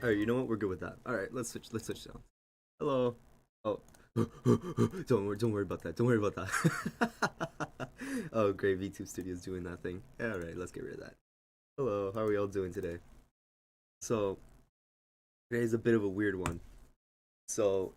All right, you know what? We're good with that. All right, let's switch down. Hello. Oh, don't worry about that. Don't worry about that. Oh, great. VTube Studio's doing that thing. All right, let's get rid of that. Hello. How are we all doing today? So today's a bit of a weird one. So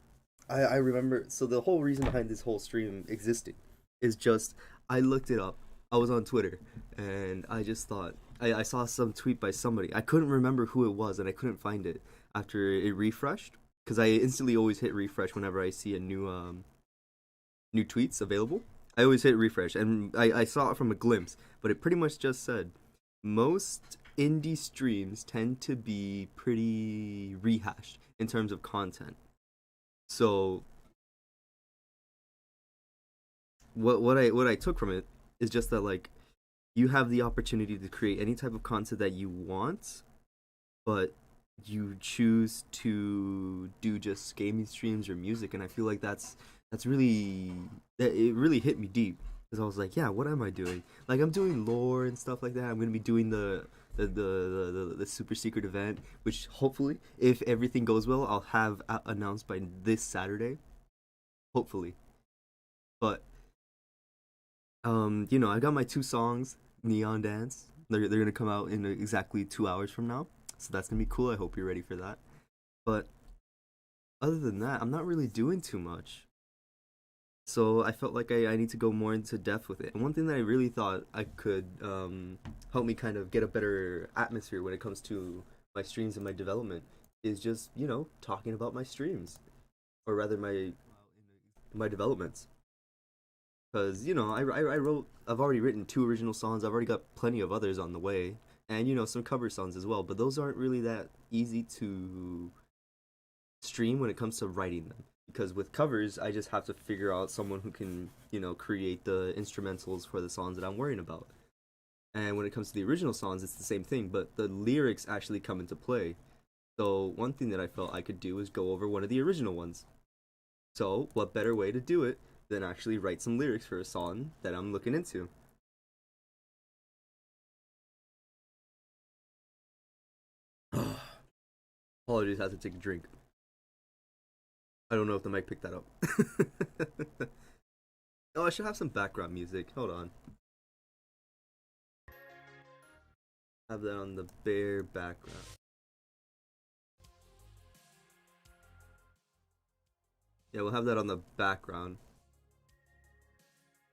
I remember. So the whole reason behind this whole stream existing is just I looked it up. I was on Twitter and I just thought I saw some tweet by somebody. I couldn't remember who it was and I couldn't find it after it refreshed because I instantly always hit refresh whenever I see a new tweets available. I always hit refresh and I saw it from a glimpse, but it pretty much just said most indie streams tend to be pretty rehashed in terms of content. So what I took from it is just that like you have the opportunity to create any type of content that you want, but you choose to do just gaming streams or music, and I feel like that's really that it really hit me deep because I was like, yeah, what am I doing? Like I'm doing lore and stuff like that. I'm gonna be doing the super secret event, which hopefully, if everything goes well, I'll have announced by this Saturday. Hopefully, but I got my two songs, Neon Dance. They're gonna come out in exactly 2 hours from now, so that's gonna be cool. I hope you're ready for that. But other than that, I'm not really doing too much. So I felt like I need to go more into depth with it. And one thing that I really thought I could help me kind of get a better atmosphere when it comes to my streams and my development is just talking about my streams, or rather my developments. Because I wrote, I've already written two original songs. I've already got plenty of others on the way, and some cover songs as well. But those aren't really that easy to stream when it comes to writing them. Because with covers, I just have to figure out someone who can create the instrumentals for the songs that I'm worrying about. And when it comes to the original songs, it's the same thing, but the lyrics actually come into play. So one thing that I felt I could do is go over one of the original ones. So what better way to do it than actually write some lyrics for a song that I'm looking into? Apologies, I have to take a drink. I don't know if the mic picked that up. Oh, I should have some background music. Hold on. Have that on the bare background. Yeah, we'll have that on the background.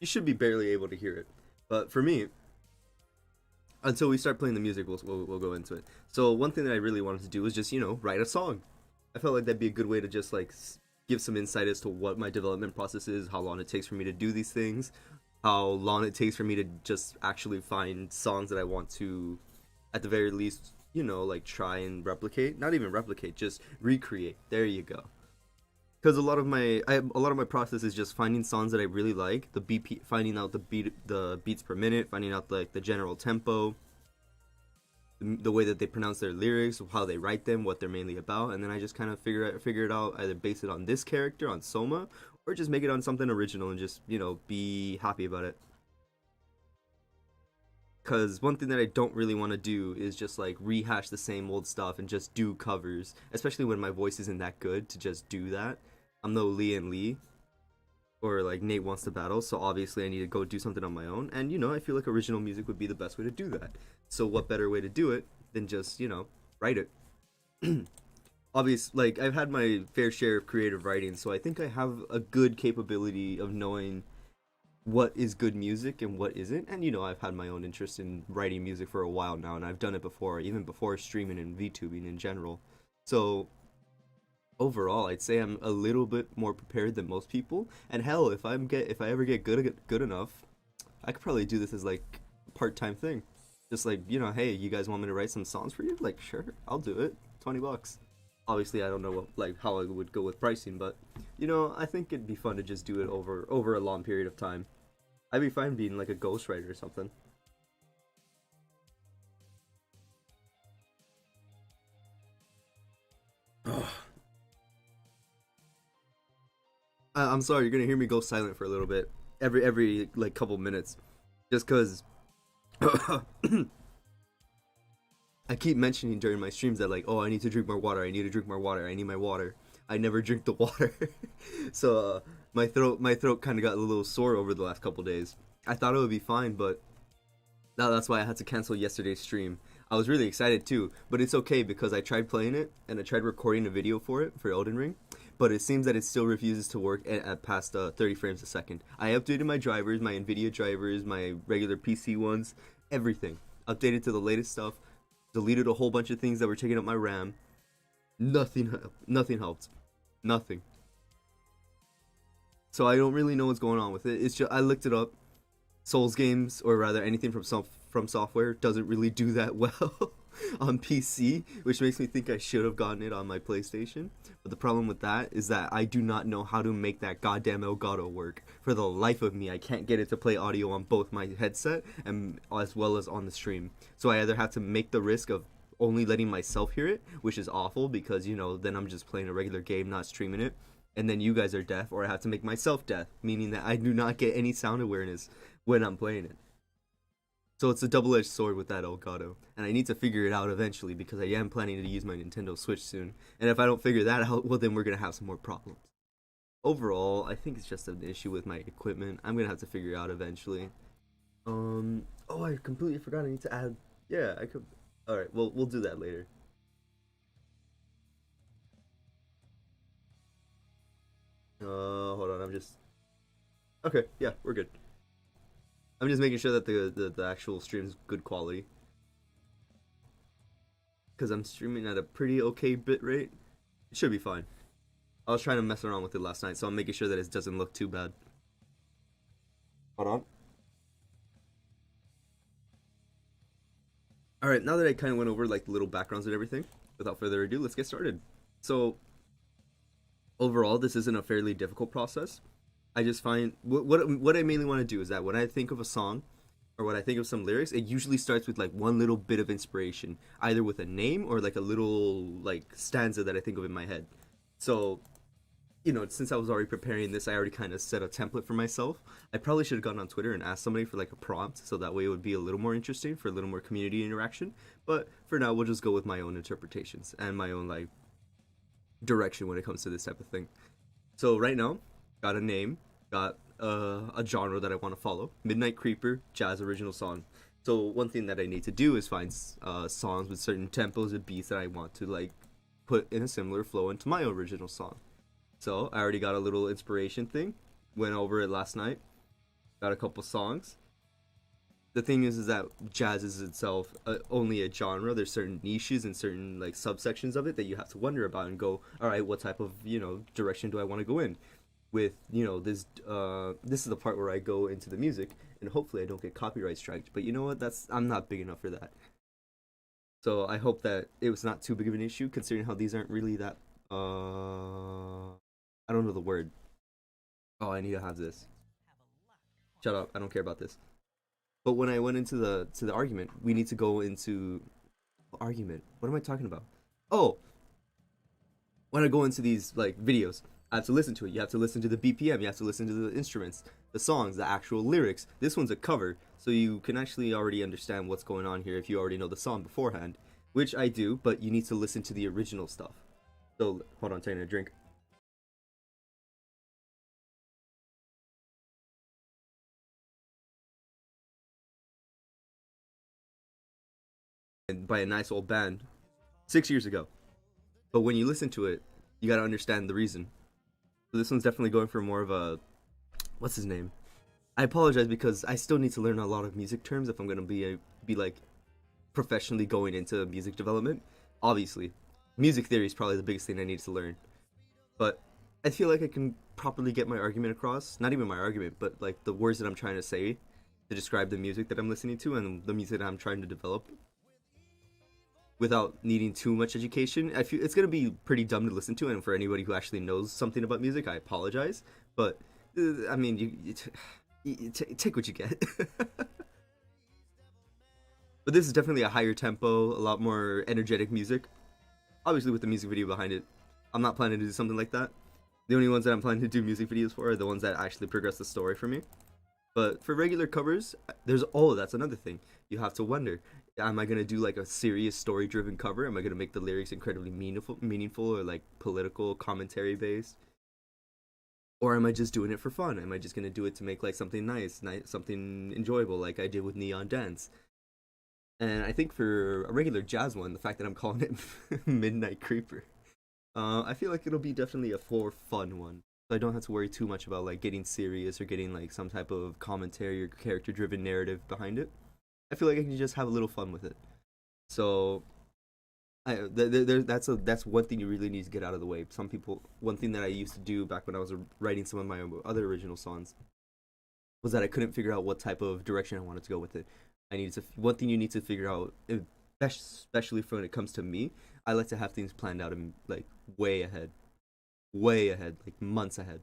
You should be barely able to hear it. But for me, until we start playing the music, we'll go into it. So one thing that I really wanted to do was just write a song. I felt like that'd be a good way to just like give some insight as to what my development process is, how long it takes for me to do these things, how long it takes for me to just actually find songs that I want to, at the very least, like try and replicate. Not even replicate, just recreate. There you go. Because a lot of my process is just finding songs that I really like, the BP, finding out the beats per minute, finding out like the general tempo, the way that they pronounce their lyrics, how they write them, what they're mainly about, and then I just kind of figure it out, either base it on this character, on Soma, or just make it on something original and just be happy about it. Because one thing that I don't really want to do is just like rehash the same old stuff and just do covers, especially when my voice isn't that good to just do that. I'm no Lee and Lee or like Nate Wants to Battle, so obviously I need to go do something on my own. And I feel like original music would be the best way to do that. So what better way to do it than just write it? Obvious, like I've had my fair share of creative writing, so I think I have a good capability of knowing what is good music and what isn't. And I've had my own interest in writing music for a while now, and I've done it before, even before streaming and VTubing in general. So overall, I'd say I'm a little bit more prepared than most people. And hell, if I ever get good enough, I could probably do this as like a part-time thing. Just like, hey, you guys want me to write some songs for you? Like, sure, I'll do it. $20. Obviously, I don't know how I would go with pricing, but I think it'd be fun to just do it over a long period of time. I'd be fine being like a ghostwriter or something. I'm sorry, you're gonna hear me go silent for a little bit, every like couple minutes, just cause I keep mentioning during my streams that like, oh, I need to drink more water. I need to drink more water. I need my water. I never drink the water, so my throat kind of got a little sore over the last couple days. I thought it would be fine, but now that's why I had to cancel yesterday's stream. I was really excited too, but it's okay because I tried playing it and I tried recording a video for it for Elden Ring, but it seems that it still refuses to work at past 30 frames a second. I updated my drivers, my Nvidia drivers, my regular PC ones, everything. Updated to the latest stuff, deleted a whole bunch of things that were taking up my RAM. Nothing helped. Nothing. So I don't really know what's going on with it. It's just I looked it up. Souls games, or rather anything from software, doesn't really do that well on PC, which makes me think I should have gotten it on my PlayStation. But the problem with that is that I do not know how to make that goddamn Elgato work. For the life of me, I can't get it to play audio on both my headset and as well as on the stream. So I either have to make the risk of only letting myself hear it, which is awful because then I'm just playing a regular game, not streaming it, and then you guys are deaf, or I have to make myself deaf, meaning that I do not get any sound awareness when I'm playing it. So it's a double-edged sword with that Elgato, and I need to figure it out eventually because I am planning to use my Nintendo Switch soon. And if I don't figure that out, well, then we're gonna have some more problems. Overall, I think it's just an issue with my equipment. I'm gonna have to figure it out eventually. Oh, I completely forgot. I need to add. Yeah, I could. All right, well, we'll do that later. Hold on. I'm just. Okay, yeah, we're good. I'm just making sure that the actual stream is good quality because I'm streaming at a pretty okay bit rate. It should be fine. I was trying to mess around with it last night, so I'm making sure that it doesn't look too bad. Hold on. All right, now that I kind of went over like the little backgrounds and everything, without further ado, let's get started. So overall, this isn't a fairly difficult process. I just find what I mainly want to do is that when I think of a song or when I think of some lyrics, it usually starts with like one little bit of inspiration, either with a name or like a little like stanza that I think of in my head. So, since I was already preparing this, I already kind of set a template for myself. I probably should have gone on Twitter and asked somebody for like a prompt so that way it would be a little more interesting for a little more community interaction. But for now, we'll just go with my own interpretations and my own like direction when it comes to this type of thing. So right now, got a name, got a genre that I want to follow. Midnight Creeper, jazz original song. So one thing that I need to do is find songs with certain tempos and beats that I want to like put in a similar flow into my original song. So I already got a little inspiration thing. Went over it last night. Got a couple songs. The thing is that jazz is itself only a genre. There's certain niches and certain like subsections of it that you have to wonder about and go, all right, what type of direction do I want to go in? With this is the part where I go into the music and hopefully I don't get copyright striked. But you know what? I'm not big enough for that. So I hope that it was not too big of an issue considering how these aren't really that I don't know the word. Oh, I need to have this. Shut up. I don't care about this. But when I went into the argument, we need to go into argument. What am I talking about? Oh, when I go into these like videos, I have to listen to it. You have to listen to the BPM. You have to listen to the instruments, the songs, the actual lyrics. This one's a cover, so you can actually already understand what's going on here if you already know the song beforehand, which I do. But you need to listen to the original stuff. So hold on, taking a drink. And by a nice old band 6 years ago. But when you listen to it, you gotta understand the reason. So this one's definitely going for more of a what's his name? I apologize because I still need to learn a lot of music terms if I'm gonna be like professionally going into music development. Obviously, music theory is probably the biggest thing I need to learn. But I feel like I can properly get my argument across. Not even my argument, but like the words that I'm trying to say to describe the music that I'm listening to and the music that I'm trying to develop without needing too much education. I feel it's gonna be pretty dumb to listen to, and for anybody who actually knows something about music, I apologize. But I mean, you take what you get. But this is definitely a higher tempo, a lot more energetic music. Obviously, with the music video behind it, I'm not planning to do something like that. The only ones that I'm planning to do music videos for are the ones that actually progress the story for me. But for regular covers, that's another thing. You have to wonder, Am I gonna do like a serious story driven cover? Am I gonna make the lyrics incredibly meaningful or like political commentary based? Or am I just doing it for fun? Am I just gonna do it to make like something nice, something enjoyable, like I did with Neon Dance? And I think for a regular jazz one, the fact that I'm calling it Midnight Creeper, I feel like it'll be definitely a for fun one. So I don't have to worry too much about like getting serious or getting like some type of commentary or character driven narrative behind it. I feel like I can just have a little fun with it. So that's one thing you really need to get out of the way. Some people, one thing that I used to do back when I was writing some of my other original songs was that I couldn't figure out what type of direction I wanted to go with it. I needed to one thing you need to figure out, especially when it comes to me. I like to have things planned out and like way ahead, like months ahead.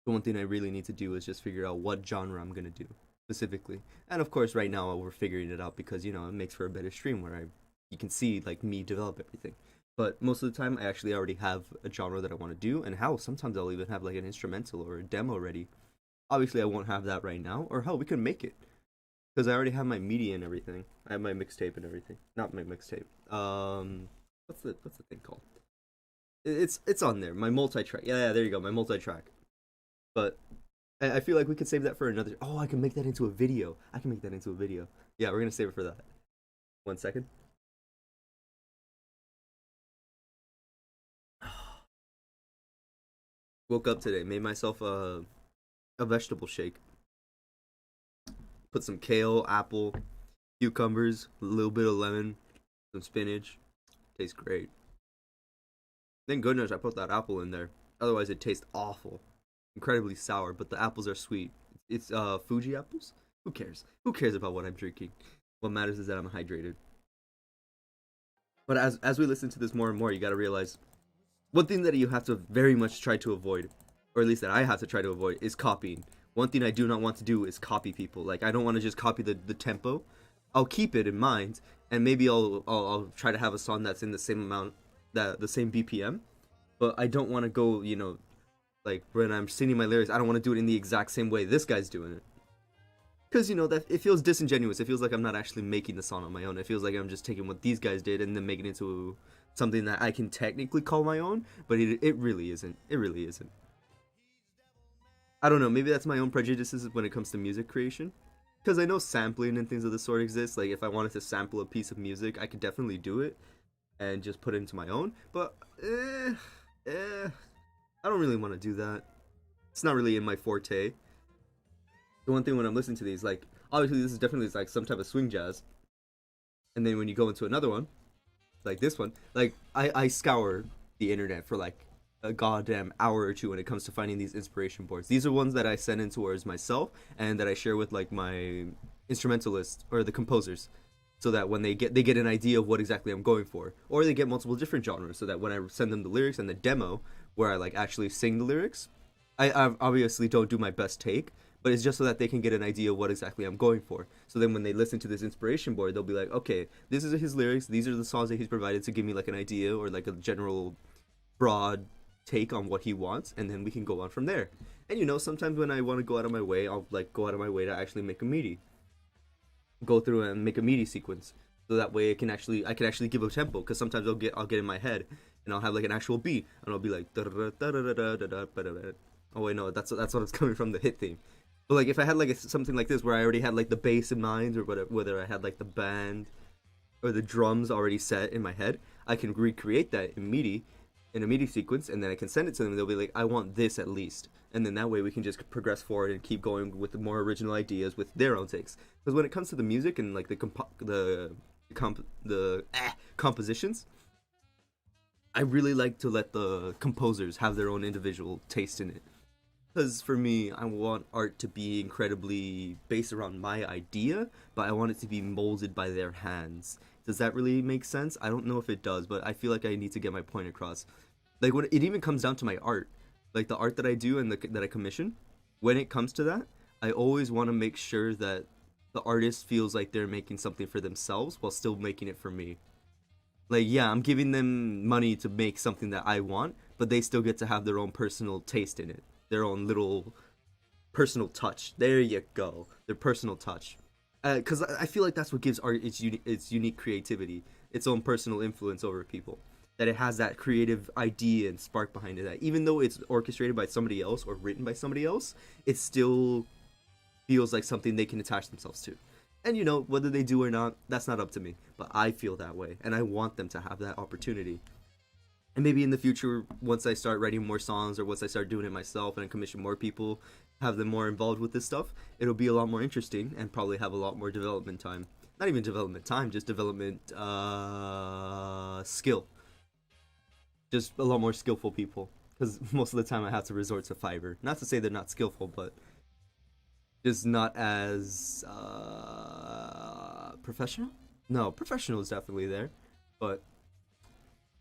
The one thing I really need to do is just figure out what genre I'm gonna do specifically. And of course, right now we're figuring it out because it makes for a better stream where I you can see like me develop everything. But most of the time, I actually already have a genre that I want to do, and hell, sometimes I'll even have like an instrumental or a demo ready. Obviously, I won't have that right now, or hell, we can make it because I already have my media and everything. I have my mixtape and everything. Not my mixtape. What's the thing called? It's on there. My multi-track. Yeah, there you go. My multi-track. But I feel like we could save that for another. Oh, I can make that into a video. I can make that into a video. Yeah, we're gonna save it for that. 1 second. Woke up today, made myself a vegetable shake. Put some kale, apple, cucumbers, a little bit of lemon, some spinach. Tastes great. Thank goodness I put that apple in there. Otherwise, it tastes awful, incredibly sour. But the apples are sweet. It's Fuji apples. Who cares? Who cares about what I'm drinking? What matters is that I'm hydrated. But as we listen to this more and more, you got to realize one thing that you have to very much try to avoid, or at least that I have to try to avoid, is copying. One thing I do not want to do is copy people. Like I don't want to just copy the tempo. I'll keep it in mind, and maybe I'll try to have a song that's in the same amount, that the same BPM. But I don't want to go, like when I'm singing my lyrics, I don't want to do it in the exact same way this guy's doing it. Because that it feels disingenuous. It feels like I'm not actually making the song on my own. It feels like I'm just taking what these guys did and then making it into something that I can technically call my own, but it really isn't. It really isn't. I don't know. Maybe that's my own prejudices when it comes to music creation. Because I know sampling and things of the sort exist. Like if I wanted to sample a piece of music, I could definitely do it and just put it into my own. But I don't really want to do that. It's not really in my forte. The one thing when I'm listening to these, like obviously this is definitely like some type of swing jazz, and then when you go into another one, like this one, like I scour the internet for like a goddamn hour or two when it comes to finding these inspiration boards. These are ones that I send in towards myself and that I share with like my instrumentalists or the composers, so that when they get an idea of what exactly I'm going for, or they get multiple different genres, so that when I send them the lyrics and the demo where I like actually sing the lyrics, I obviously don't do my best take, but it's just so that they can get an idea of what exactly I'm going for. So then when they listen to this inspiration board, they'll be like, okay, this is his lyrics, these are the songs that he's provided to give me like an idea or like a general broad take on what he wants, and then we can go on from there. And sometimes when I want to go out of my way, I'll like go out of my way to actually make a MIDI, go through and make a MIDI sequence, so that way I can actually give a tempo. Because sometimes I'll get in my head and I'll have like an actual beat, and I'll be like, oh wait, no, that's what it's coming from, the hit theme. But like if I had like something like this where I already had like the bass in mind, or whether I had like the band or the drums already set in my head, I can recreate that in a MIDI sequence, and then I can send it to them, and they'll be like, I want this at least. And then that way we can just progress forward and keep going with the more original ideas with their own takes. Because when it comes to the music and like the compositions, I really like to let the composers have their own individual taste in it. Because for me, I want art to be incredibly based around my idea, but I want it to be molded by their hands. Does that really make sense? I don't know if it does, but I feel like I need to get my point across. Like when it even comes down to my art, like the art that I do and that I commission, when it comes to that, I always want to make sure that the artist feels like they're making something for themselves while still making it for me. Like, yeah, I'm giving them money to make something that I want, but they still get to have their own personal taste in it, their own little personal touch. There you go, their personal touch. Because I feel like that's what gives art its unique creativity, its own personal influence over people. That it has that creative idea and spark behind it. That even though it's orchestrated by somebody else or written by somebody else, it still feels like something they can attach themselves to. And whether they do or not, that's not up to me. But I feel that way, and I want them to have that opportunity. And maybe in the future, once I start writing more songs or once I start doing it myself and I commission more people, have them more involved with this stuff, it'll be a lot more interesting and probably have a lot more development time. Not even development time, just development skill. Just a lot more skillful people. Because most of the time I have to resort to Fiverr. Not to say they're not skillful, but just not as professional. No, professional is definitely there, but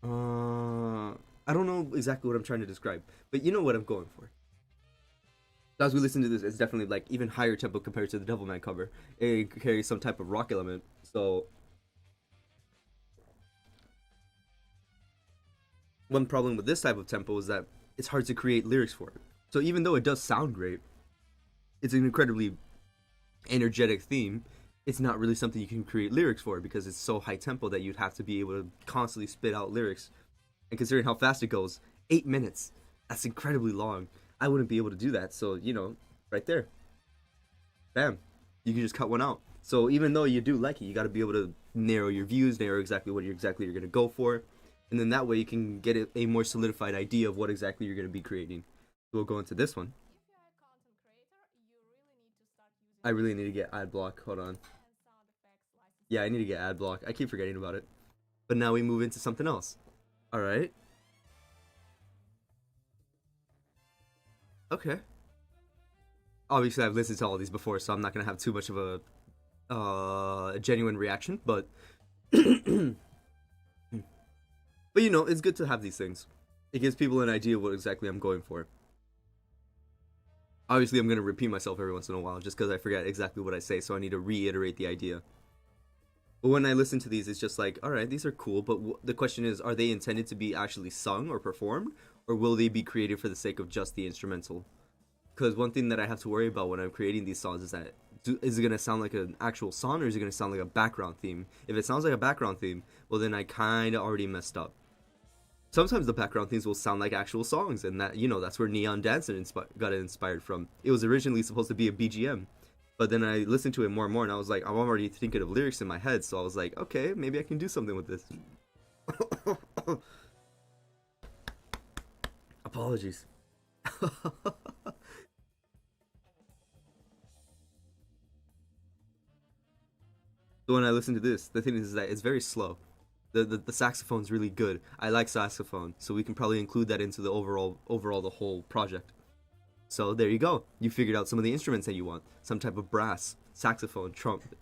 I don't know exactly what I'm trying to describe, but you know what I'm going for. As we listen to this, it's definitely like even higher tempo compared to the Devilman cover. It carries some type of rock element. So one problem with this type of tempo is that it's hard to create lyrics for it. So even though it does sound great, it's an incredibly energetic theme. It's not really something you can create lyrics for because it's so high tempo that you'd have to be able to constantly spit out lyrics. And considering how fast it goes, 8 minutes, that's incredibly long. I wouldn't be able to do that. So, right there, bam, you can just cut one out. So even though you do like it, you got to be able to narrow your views, narrow exactly what you're going to go for. And then that way you can get a more solidified idea of what exactly you're going to be creating. So we'll go into this one. I really need to get ad block. Hold on. Yeah, I need to get ad block. I keep forgetting about it. But now we move into something else. All right. Okay. Obviously, I've listened to all these before, so I'm not gonna have too much of a genuine reaction. But it's good to have these things. It gives people an idea of what exactly I'm going for. Obviously, I'm gonna repeat myself every once in a while just because I forget exactly what I say, so I need to reiterate the idea. But when I listen to these, it's just like, all right, these are cool. But the question is, are they intended to be actually sung or performed, or will they be created for the sake of just the instrumental? Because one thing that I have to worry about when I'm creating these songs is that is it gonna sound like an actual song or is it gonna sound like a background theme? If it sounds like a background theme, well then I kind of already messed up. Sometimes the background themes will sound like actual songs, and that's where Neon Dancing got it inspired from. It was originally supposed to be a BGM, but then I listened to it more and more, and I was like, I'm already thinking of lyrics in my head, so I was like, okay, maybe I can do something with this. Apologies. So when I listen to this, the thing is that it's very slow. The saxophone's really good. I like saxophone, so we can probably include that into the overall the whole project. So there you go. You figured out some of the instruments that you want. Some type of brass, saxophone, trumpet,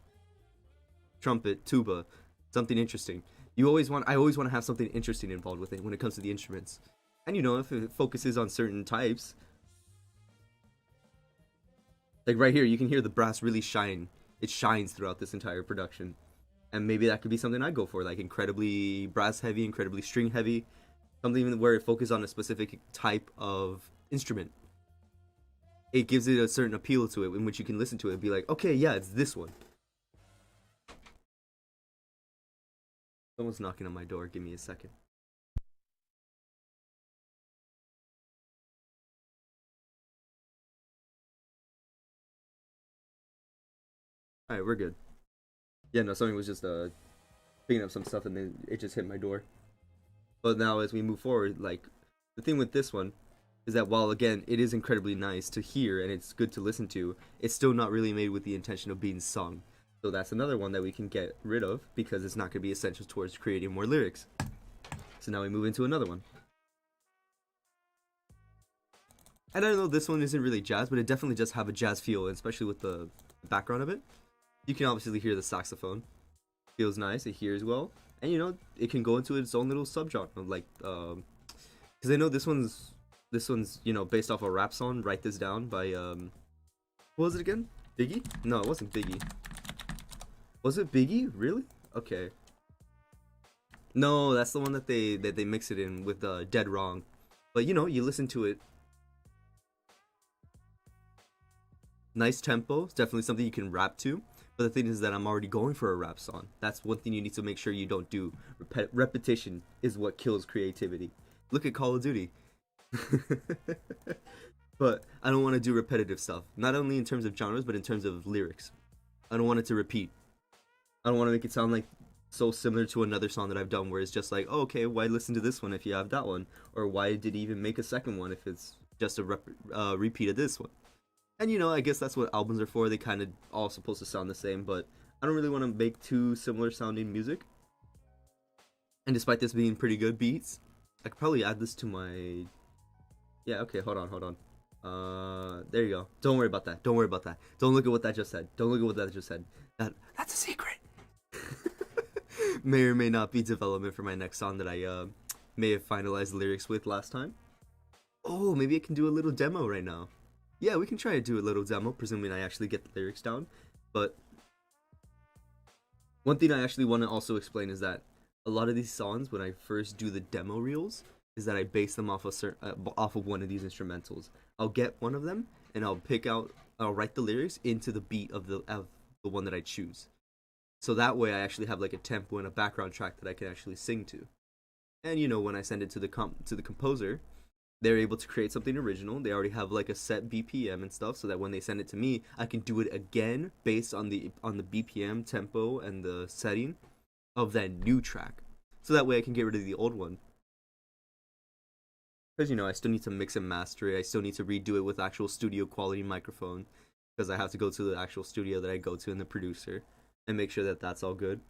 tuba, something interesting. I always want to have something interesting involved with it when it comes to the instruments. And if it focuses on certain types, like right here, you can hear the brass really shine. It shines throughout this entire production. And maybe that could be something I go for, like incredibly brass heavy, incredibly string heavy, something where it focuses on a specific type of instrument. It gives it a certain appeal to it in which you can listen to it and be like, okay, yeah, it's this one. Someone's knocking on my door. Give me a second. All right, we're good. Yeah, no, something was just picking up some stuff and then it just hit my door. But now as we move forward, like the thing with this one is that while again it is incredibly nice to hear and it's good to listen to, it's still not really made with the intention of being sung. So that's another one that we can get rid of because it's not going to be essential towards creating more lyrics. So now we move into another one. And I know this one isn't really jazz, but it definitely does have a jazz feel, especially with the background of it. You can obviously hear the saxophone. Feels nice, it hears well. And it can go into its own little subgenre, like because I know this one's based off a rap song, Write This Down by what was it again? Biggie? No, it wasn't Biggie. Was it Biggie? Really? Okay. No, that's the one that they mix it in with Dead Wrong. But you listen to it. Nice tempo. It's definitely something you can rap to. But the thing is that I'm already going for a rap song. That's one thing you need to make sure you don't do. Repetition is what kills creativity. Look at Call of Duty. But I don't want to do repetitive stuff. Not only in terms of genres, but in terms of lyrics. I don't want it to repeat. I don't want to make it sound like so similar to another song that I've done where it's just like, oh, okay, why listen to this one if you have that one? Or why did he even make a second one if it's just a repeat of this one? And I guess that's what albums are for. They kind of all supposed to sound the same, but I don't really want to make too similar sounding music. And despite this being pretty good beats, I could probably add this to my... Yeah, okay, hold on. There you go. Don't worry about that. Don't worry about that. Don't look at what that just said. Don't look at what that just said. That's a secret. May or may not be development for my next song that I may have finalized the lyrics with last time. Oh, maybe I can do a little demo right now. Yeah, we can try to do a little demo, presuming I actually get the lyrics down. But one thing I actually want to also explain is that a lot of these songs, when I first do the demo reels, is that I base them off of one of these instrumentals. I'll get one of them and I'll write the lyrics into the beat of the one that I choose. So that way I actually have like a tempo and a background track that I can actually sing to. And when I send it to the composer, they're able to create something original. They already have like a set BPM and stuff, so that when they send it to me, I can do it again based on the BPM, tempo, and the setting of that new track. So that way I can get rid of the old one. Because I still need to mix and master it. I still need to redo it with actual studio quality microphone, because I have to go to the actual studio that I go to and the producer and make sure that that's all good.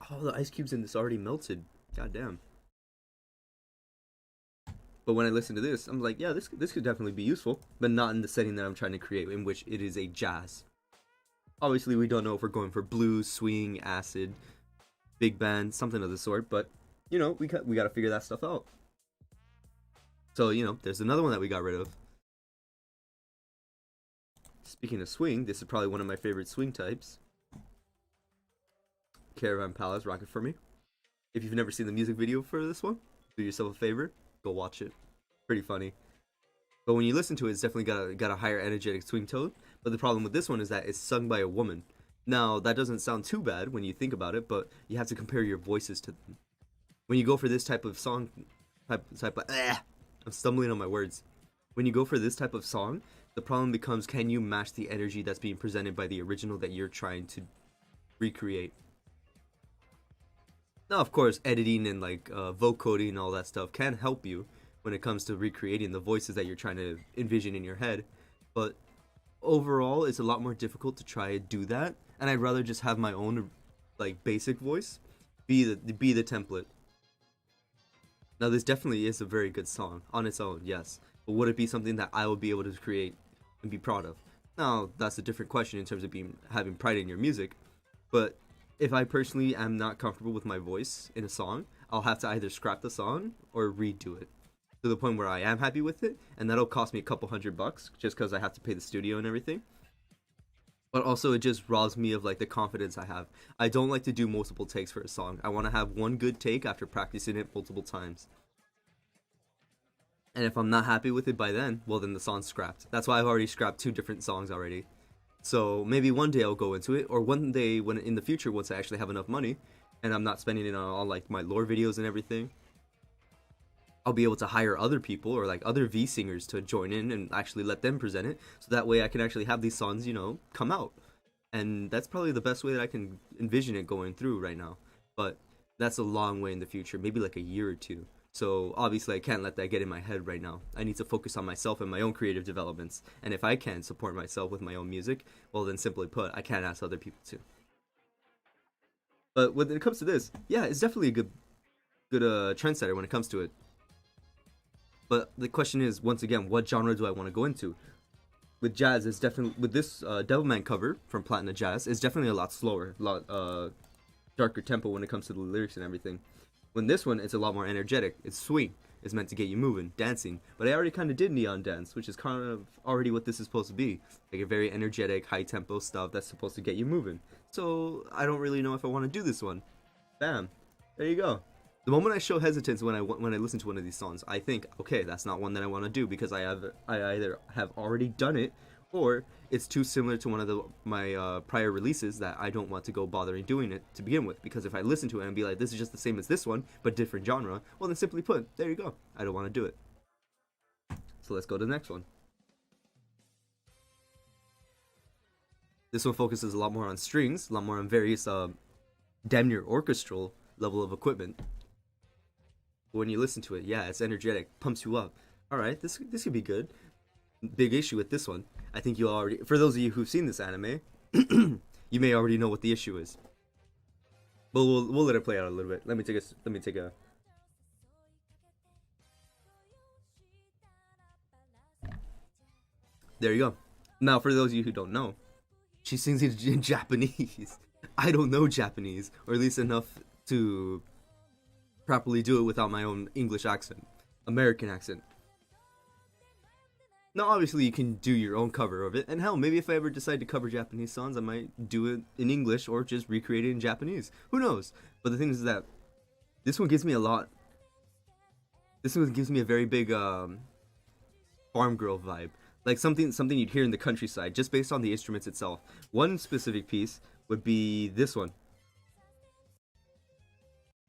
Oh, the ice cubes in this already melted. God damn. But when I listen to this, I'm like, yeah, this could definitely be useful, but not in the setting that I'm trying to create, in which it is a jazz. Obviously, we don't know if we're going for blues, swing, acid, big band, something of the sort, but we got to figure that stuff out. So there's another one that we got rid of. Speaking of swing, this is probably one of my favorite swing types. Caravan Palace, Rocket for Me. If you've never seen the music video for this one, do yourself a favor, go watch it. Pretty funny. But when you listen to it, it's definitely got a higher energetic swing tone. But the problem with this one is that it's sung by a woman. Now, that doesn't sound too bad when you think about it, but you have to compare your voices to them. When you go for this type of song, I'm stumbling on my words. When you go for this type of song, the problem becomes, can you match the energy that's being presented by the original that you're trying to recreate? Now, of course, editing and vocoding and all that stuff can help you when it comes to recreating the voices that you're trying to envision in your head. But overall, it's a lot more difficult to try to do that. And I'd rather just have my own basic voice be the template. Now, this definitely is a very good song on its own, yes. But would it be something that I will be able to create and be proud of? Now, that's a different question in terms of having pride in your music. But if I personally am not comfortable with my voice in a song, I'll have to either scrap the song or redo it to the point where I am happy with it, and that'll cost me a couple $100 just because I have to pay the studio and everything. But also, it just robs me of the confidence I have. I don't like to do multiple takes for a song. I want to have one good take after practicing it multiple times. And if I'm not happy with it by then, well, then the song's scrapped. That's why I've already scrapped 2 different songs already. So maybe one day I'll go into it, or one day when in the future, once I actually have enough money and I'm not spending it on all my lore videos and everything, I'll be able to hire other people or other V singers to join in and actually let them present it, so that way I can actually have these songs come out. And that's probably the best way that I can envision it going through right now. But that's a long way in the future, maybe a year or 2. So obviously I can't let that get in my head right now. I need to focus on myself and my own creative developments. And if I can't support myself with my own music, well, then simply put, I can't ask other people to. But when it comes to this, yeah, it's definitely a good trendsetter when it comes to it. But the question is, once again, what genre do I want to go into? With jazz, it's definitely, with this Devilman cover from Platinum Jazz, it's definitely a lot slower, a lot darker tempo when it comes to the lyrics and everything. When this one, it's a lot more energetic. It's swing. It's meant to get you moving, dancing. But I already kind of did Neon Dance, which is kind of already what this is supposed to be. A very energetic, high-tempo stuff that's supposed to get you moving. So I don't really know if I want to do this one. Bam. There you go. The moment I show hesitance when I listen to one of these songs, I think, okay, that's not one that I want to do because I either have already done it, or it's too similar to one of my prior releases that I don't want to go bothering doing it to begin with. Because if I listen to it and be like, this is just the same as this one but different genre, well then simply put, there you go. I don't want to do it. So let's go to the next one. This one focuses a lot more on strings, a lot more on various damn near orchestral level of equipment. But when you listen to it, yeah, it's energetic, pumps you up. All right, this could be good. Big issue with this one. I think you already, for those of you who've seen this anime, you may already know what the issue is. But we'll let it play out a little bit. Let me take a. There you go. Now, for those of you who don't know, she sings it in Japanese. I don't know Japanese, or at least enough to properly do it without my own English accent, American accent. Now, obviously, you can do your own cover of it, and hell, maybe if I ever decide to cover Japanese songs, I might do it in English or just recreate it in Japanese. Who knows? But the thing is that this one gives me a lot. This one gives me a very big farm girl vibe, like something you'd hear in the countryside, just based on the instruments itself. One specific piece would be this one,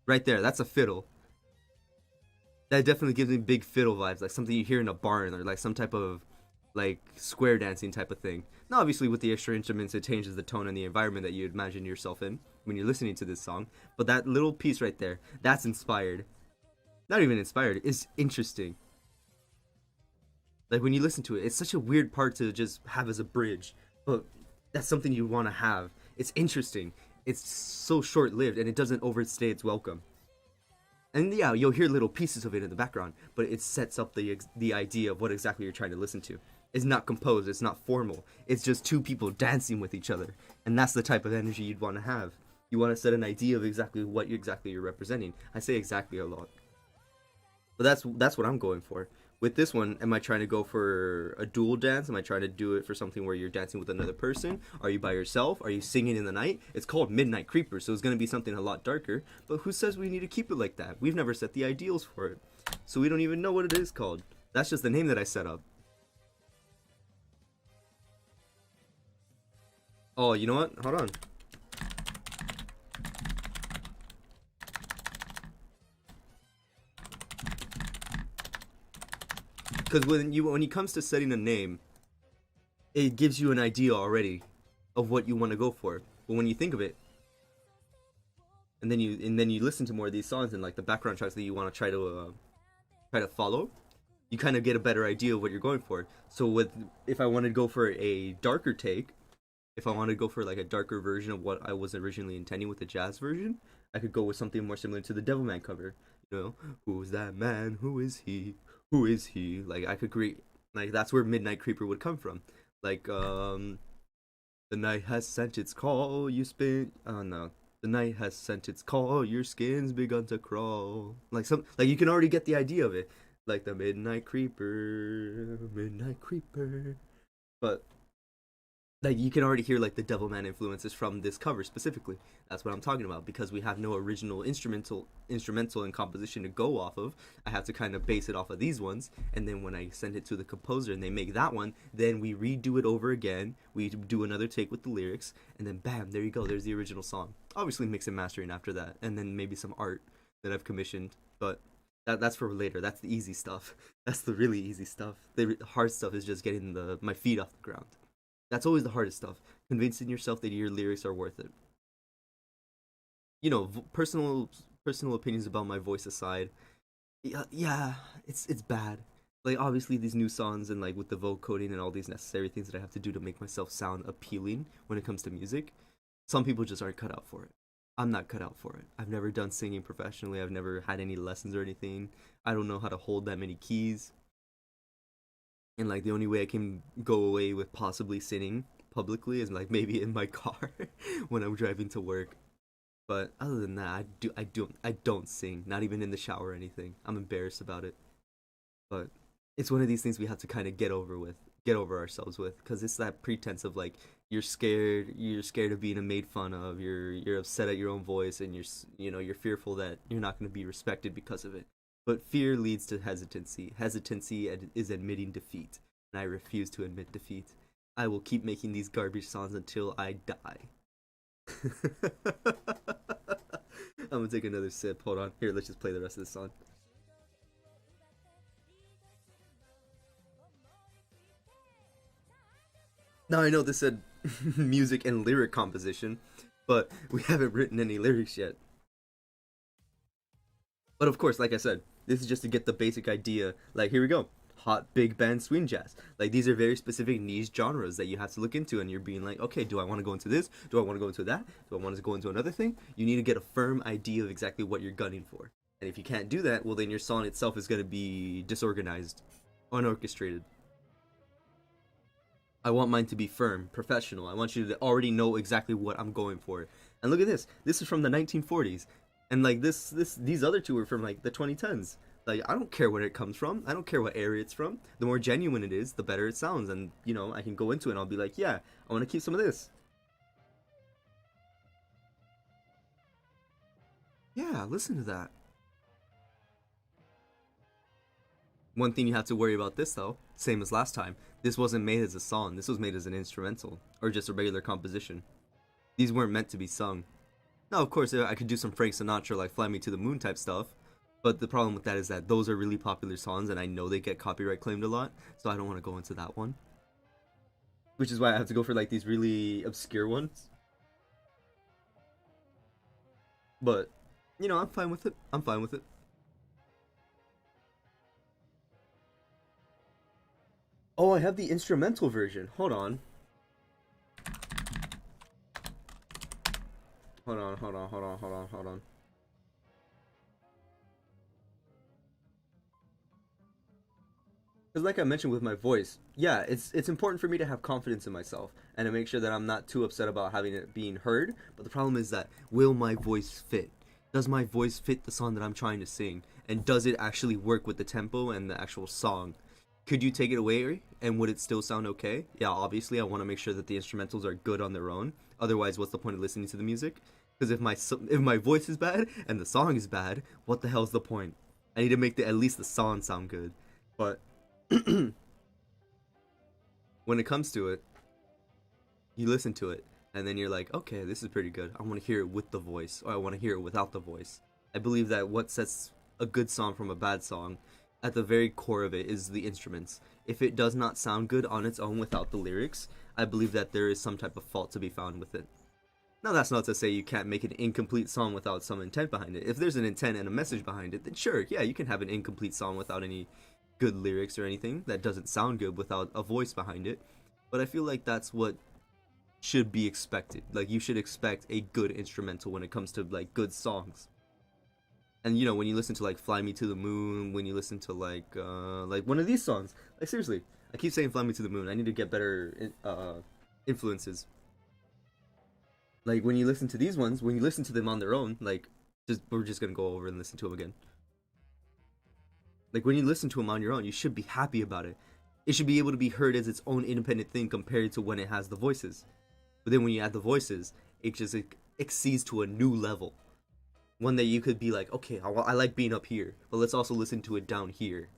right there. That's a fiddle. That definitely gives me big fiddle vibes, like something you hear in a barn or like some type of like square dancing type of thing. Now, obviously, with the extra instruments, it changes the tone and the environment that you imagine yourself in when you're listening to this song. But that little piece right there, that's inspired. Not even inspired, it's interesting. Like when you listen to it, it's such a weird part to just have as a bridge, but that's something you want to have. It's interesting. It's so short lived and it doesn't overstay its welcome. And yeah, you'll hear little pieces of it in the background, but it sets up the idea of what exactly you're trying to listen to. It's not composed, it's not formal. It's just two people dancing with each other, and that's the type of energy you'd want to have. You want to set an idea of exactly what you're representing. I say exactly a lot, but that's what I'm going for. With this one, am I trying to go for a dual dance? Am I trying to do it for something where you're dancing with another person? Are you by yourself? Are you singing in the night? It's called Midnight Creeper, so it's going to be something a lot darker. But who says we need to keep it like that? We've never set the ideals for it. So we don't even know what it is called. That's just the name that I set up. Oh, you know what? Hold on. Because when it comes to setting a name, it gives you an idea already of what you want to go for. But when you think of it, and then you listen to more of these songs and like the background tracks that you want to try to follow, you kind of get a better idea of what you're going for. So with if I wanted to go for a darker take, if I wanted to go for like a darker version of what I was originally intending with the jazz version, I could go with something more similar to the Devilman cover. You know, who's that man? Who is he? Who is he? Like I could create like that's where Midnight Creeper would come from. Like the night has sent its call, you spin. Oh no. The night has sent its call, your skin's begun to crawl. Like you can already get the idea of it. Like the Midnight Creeper, Midnight Creeper. But like you can already hear like the Devilman influences from this cover specifically. That's what I'm talking about because we have no original instrumental and composition to go off of. I have to kind of base it off of these ones, and then when I send it to the composer and they make that one, then we redo it over again. We do another take with the lyrics, and then bam, there you go. There's the original song. Obviously, mix and mastering after that, and then maybe some art that I've commissioned, but. That's for later. That's the easy stuff. That's the really easy stuff. The hard stuff is just getting my feet off the ground. That's always the hardest stuff. Convincing yourself that your lyrics are worth it. You know, personal opinions about my voice aside. Yeah, it's bad. Like obviously these new songs and like with the vocoding and all these necessary things that I have to do to make myself sound appealing when it comes to music. Some people just aren't cut out for it. I'm not cut out for it. I've never done singing professionally. I've never had any lessons or anything. I don't know how to hold that many keys. And like the only way I can go away with possibly singing publicly is like maybe in my car when I'm driving to work. But other than that, I don't sing, not even in the shower or anything. I'm embarrassed about it. But it's one of these things we have to kind of get over ourselves with, because it's that pretense of like You're scared of being made fun of. You're upset at your own voice, and you're fearful that you're not going to be respected because of it. But fear leads to hesitancy. Hesitancy is admitting defeat, and I refuse to admit defeat. I will keep making these garbage songs until I die. I'm gonna take another sip. Hold on. Here, let's just play the rest of the song. Now I know this said music and lyric composition, but we haven't written any lyrics yet. But of course, like I said, this is just to get the basic idea. Like, here we go. Hot big band swing jazz. Like, these are very specific niche genres that you have to look into, and you're being like, okay, do I want to go into this? Do I want to go into that? Do I want to go into another thing? You need to get a firm idea of exactly what you're gunning for. And if you can't do that, well, then your song itself is going to be disorganized, unorchestrated. I want mine to be firm, professional. I want you to already know exactly what I'm going for. And look at this. This is from the 1940s, and like these other two are from like the 2010s. Like, I don't care where it comes from. I don't care what area it's from. The more genuine it is, the better it sounds. And I can go into it and I'll be like, yeah, I want to keep some of this. Yeah, listen to that. One thing you have to worry about this though, same as last time, this wasn't made as a song. This was made as an instrumental or just a regular composition. These weren't meant to be sung. Now, of course, I could do some Frank Sinatra, like Fly Me to the Moon type stuff, but the problem with that is that those are really popular songs, and I know they get copyright claimed a lot, so I don't want to go into that one. Which is why I have to go for like these really obscure ones. But, I'm fine with it. I'm fine with it. Oh, I have the instrumental version. Hold on. Hold on, hold on, hold on, hold on, hold on. Because like I mentioned with my voice, yeah, it's important for me to have confidence in myself and to make sure that I'm not too upset about having it being heard. But the problem is that will my voice fit? Does my voice fit the song that I'm trying to sing? And does it actually work with the tempo and the actual song? Could you take it away and would it still sound okay? Yeah, obviously I want to make sure that the instrumentals are good on their own. Otherwise, what's the point of listening to the music? Because if my voice is bad and the song is bad, what the hell's the point? I need to make at least the song sound good. But when it comes to it, you listen to it and then you're like, okay, this is pretty good. I want to hear it with the voice, or I want to hear it without the voice. I believe that what sets a good song from a bad song, at the very core of it, is the instruments. If it does not sound good on its own without the lyrics, I believe that there is some type of fault to be found with it. Now, that's not to say you can't make an incomplete song without some intent behind it. If there's an intent and a message behind it, then sure, yeah, you can have an incomplete song without any good lyrics or anything that doesn't sound good without a voice behind it. But I feel like that's what should be expected. Like, you should expect a good instrumental when it comes to like good songs. And when you listen to like Fly Me to the Moon, when you listen to like one of these songs, like seriously, I keep saying Fly Me to the Moon. I need to get better influences. Like, when you listen to these ones, when you listen to them on their own, like, we're just gonna go over and listen to them again. Like, when you listen to them on your own, you should be happy about it. It should be able to be heard as its own independent thing compared to when it has the voices. But then when you add the voices, it just exceeds to a new level. One that you could be like, okay, I like being up here, but let's also listen to it down here.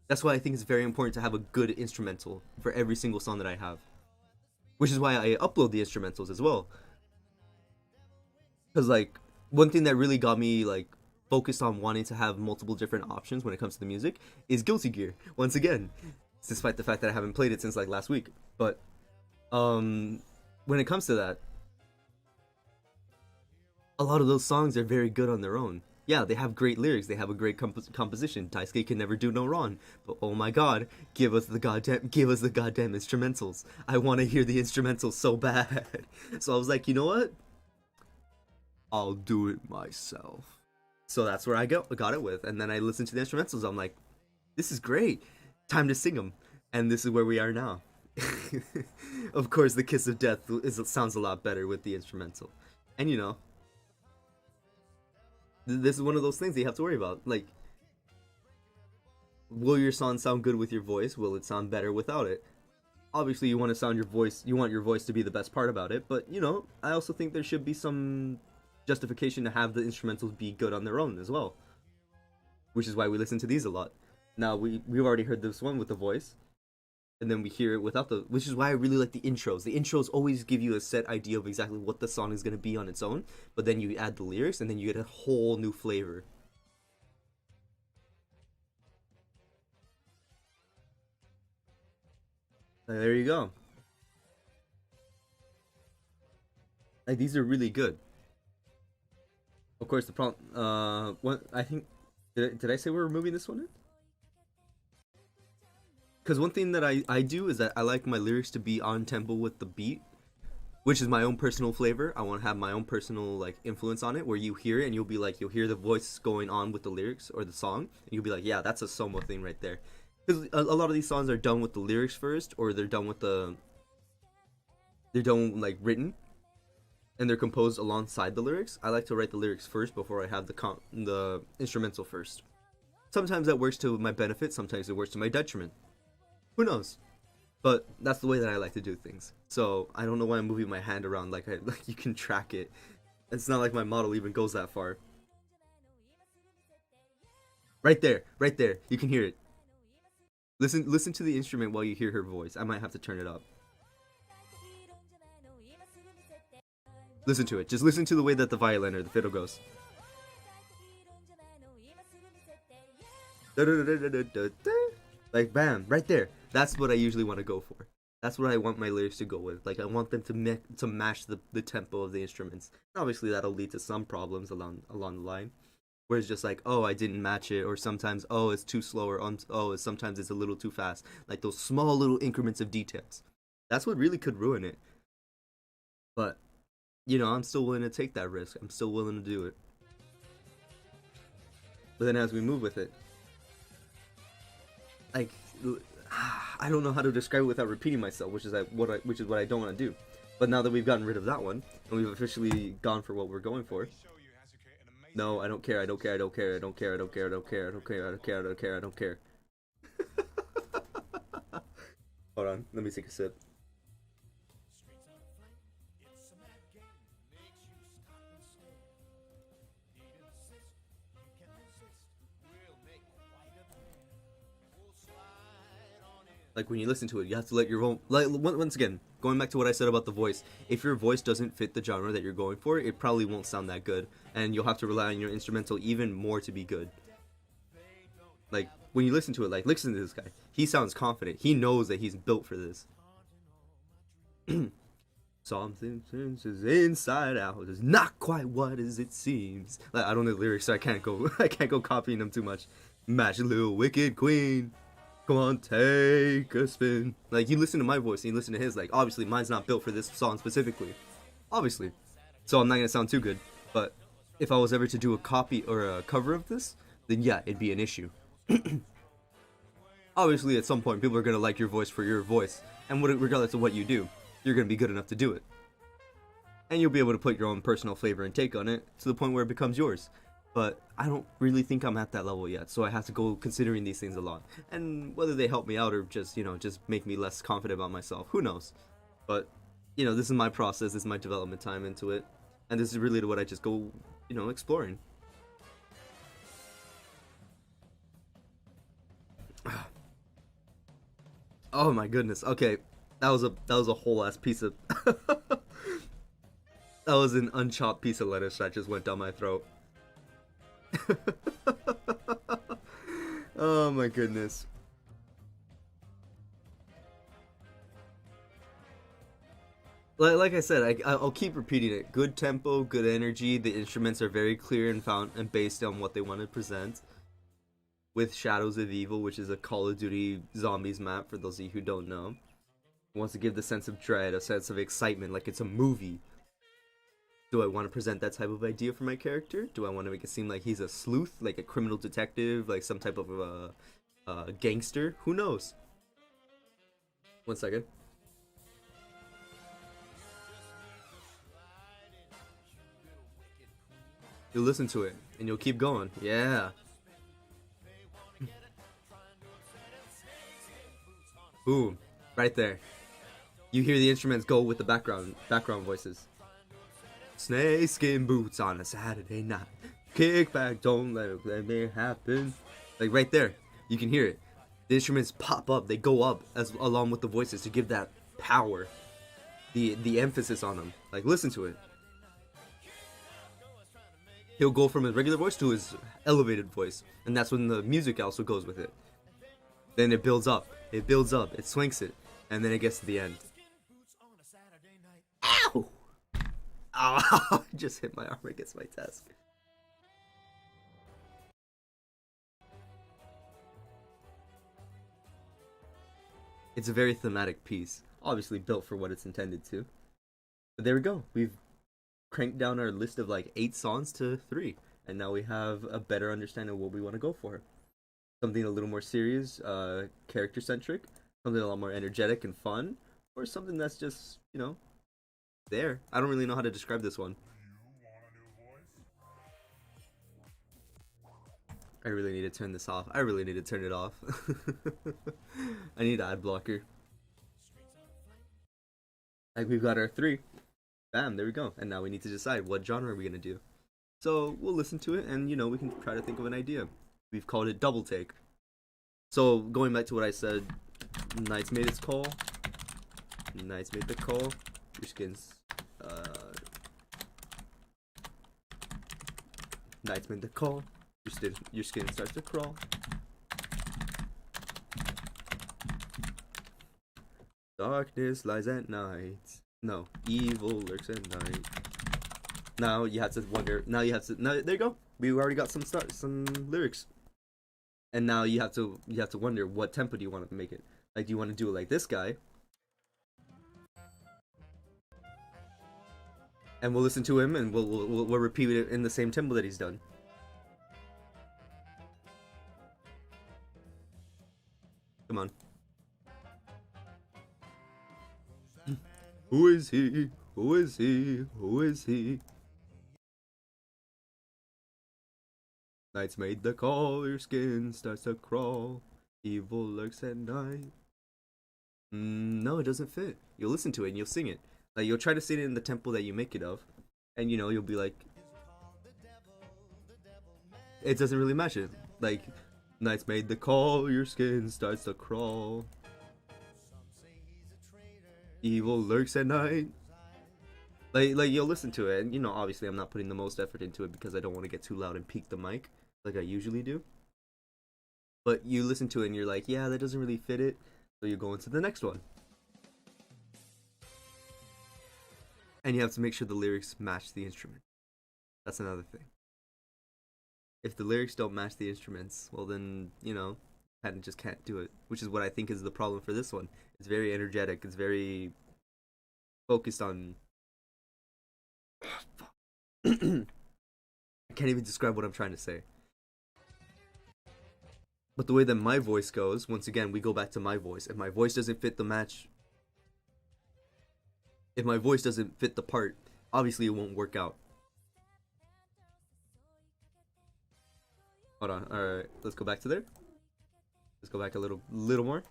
That's why I think it's very important to have a good instrumental for every single song that I have. Which is why I upload the instrumentals as well. Because, like, one thing that really got me, like, focused on wanting to have multiple different options when it comes to the music is Guilty Gear. Once again, despite the fact that I haven't played it since, like, last week. But, when it comes to that, a lot of those songs are very good on their own. Yeah, they have great lyrics, they have a great composition. Daisuke can never do no wrong. But oh my god, give us the goddamn instrumentals. I want to hear the instrumentals so bad. So I was like, you know what? I'll do it myself. So that's where I got it with. And then I listened to the instrumentals. I'm like, this is great. Time to sing them. And this is where we are now. Of course, the Kiss of Death sounds a lot better with the instrumental. And this is one of those things that you have to worry about. Like, will your song sound good with your voice? Will it sound better without it? Obviously you want to sound your voice, you want your voice to be the best part about it, but I also think there should be some justification to have the instrumentals be good on their own as well, which is why we listen to these a lot. Now we've already heard this one with the voice, and then we hear it without the, which is why I really like the intros. The intros always give you a set idea of exactly what the song is going to be on its own, but then you add the lyrics and then you get a whole new flavor. There you go. Like, these are really good. Of course, the problem. What I think. Did I say we're removing this one? Because one thing that I do is that I like my lyrics to be on tempo with the beat, which is my own personal flavor. I want to have my own personal like influence on it, where you hear it and you'll be like, you'll hear the voice going on with the lyrics or the song, and you'll be like, yeah, that's a Soma thing right there. Because a lot of these songs are done with the lyrics first, or they're done with they're done like written, and they're composed alongside the lyrics. I like to write the lyrics first before I have the instrumental first. Sometimes that works to my benefit, sometimes it works to my detriment. Who knows? But that's the way that I like to do things. So I don't know why I'm moving my hand around like you can track it. It's not like my model even goes that far. Right there, right there. You can hear it. Listen to the instrument while you hear her voice. I might have to turn it up. Listen to it. Just listen to the way that the violin or the fiddle goes. Like bam, right there. That's what I usually want to go for. That's what I want my lyrics to go with. Like I want them to match the tempo of the instruments. Obviously that'll lead to some problems along the line. Where it's just like, oh, I didn't match it, or sometimes, oh, it's too slow, or sometimes it's a little too fast. Like those small little increments of details. That's what really could ruin it. But I'm still willing to take that risk. I'm still willing to do it. But then as we move with it, like, I don't know how to describe it without repeating myself, which is what I don't want to do. But now that we've gotten rid of that one, and we've officially gone for what we're going for. No, I don't care. I don't care. I don't care. I don't care. I don't care. I don't care. I don't care. I don't care. I don't care. I don't care. Hold on. Let me take a sip. Like when you listen to it, you have to let your own, like once again, going back to what I said about the voice, if your voice doesn't fit the genre that you're going for, it probably won't sound that good, and you'll have to rely on your instrumental even more to be good. Like when you listen to it, like listen to this guy, he sounds confident, he knows that he's built for this. Something is inside out is not quite what as it seems. Like I don't know the lyrics, so I can't go copying them too much. Match a little wicked queen. Come on, take a spin. Like, you listen to my voice and you listen to his, like, obviously mine's not built for this song specifically. Obviously. So I'm not gonna sound too good. But if I was ever to do a copy or a cover of this, then yeah, it'd be an issue. Obviously, at some point, people are gonna like your voice for your voice. And regardless of what you do, you're gonna be good enough to do it. And you'll be able to put your own personal flavor and take on it to the point where it becomes yours. But I don't really think I'm at that level yet, so I have to go considering these things a lot. And whether they help me out or just, just make me less confident about myself, who knows? But, this is my process, this is my development time into it. And this is really what I just go, exploring. Oh my goodness. Okay. That was a whole ass piece of that was an unchopped piece of lettuce that just went down my throat. Oh my goodness. Like I said, I'll keep repeating it. Good tempo, good energy. The instruments are very clear and found and based on what they want to present. With Shadows of Evil, which is a Call of Duty Zombies map, for those of you who don't know. It wants to give the sense of dread, a sense of excitement, like it's a movie. Do I want to present that type of idea for my character? Do I want to make it seem like he's a sleuth, like a criminal detective, like some type of gangster? Who knows? One second. You'll listen to it, and you'll keep going. Yeah. Boom. Right there. You hear the instruments go with the background voices. Snakeskin boots on a Saturday night. Kick back, don't let me happen. Like right there, you can hear it. The instruments pop up, they go up as along with the voices to give that power, the emphasis on them. Like listen to it. He'll go from his regular voice to his elevated voice, and that's when the music also goes with it. Then it builds up, it swings it, and then it gets to the end. Ow! Oh, I just hit my arm against my desk. It's a very thematic piece, obviously built for what it's intended to. But there we go. We've cranked down our list of like 8 songs to 3, and now we have a better understanding of what we want to go for. Something a little more serious, character centric, something a lot more energetic and fun, or something that's just, you know, there. I don't really know how to describe this one. I really need to turn this off. I really need to turn it off. I need ad blocker. Like we've got our 3. Bam, there we go. And now we need to decide what genre are we gonna do. So we'll listen to it and, you know, we can try to think of an idea. We've called it Double Take. So going back to what I said, Knight's made its call. Knight's made the call. Your skin's Knight's made the call. Your skin starts to crawl. Darkness lies at night. No, evil lurks at night. Now you have to wonder. Now you have to. Now there you go. We already got some lyrics. And now you have to wonder what tempo do you want to make it. Like, do you want to do it like this guy? And we'll listen to him, and we'll repeat it in the same tempo that he's done. Come on. Who is he? Who is he? Who is he? Knight's made the call, your skin starts to crawl. Evil lurks at night. No, it doesn't fit. You'll listen to it and you'll sing it. Like, you'll try to sing it in the tempo that you make it of. And, you know, you'll be like... It doesn't really match it. Like, Knight's made the call, your skin starts to crawl. Evil lurks at night. Like you'll listen to it, and you know, obviously I'm not putting the most effort into it because I don't want to get too loud and peak the mic like I usually do. But you listen to it and you're like, yeah, that doesn't really fit it. So you go into the next one. And you have to make sure the lyrics match the instrument. That's another thing. If the lyrics don't match the instruments, well then, you know, kind of just can't do it. Which is what I think is the problem for this one. It's very energetic. It's very focused on... I can't even describe what I'm trying to say. But the way that my voice goes, once again, we go back to my voice. If my voice doesn't fit the match... If my voice doesn't fit the part, obviously it won't work out. Hold on. Alright, let's go back to there. Let's go back a little more.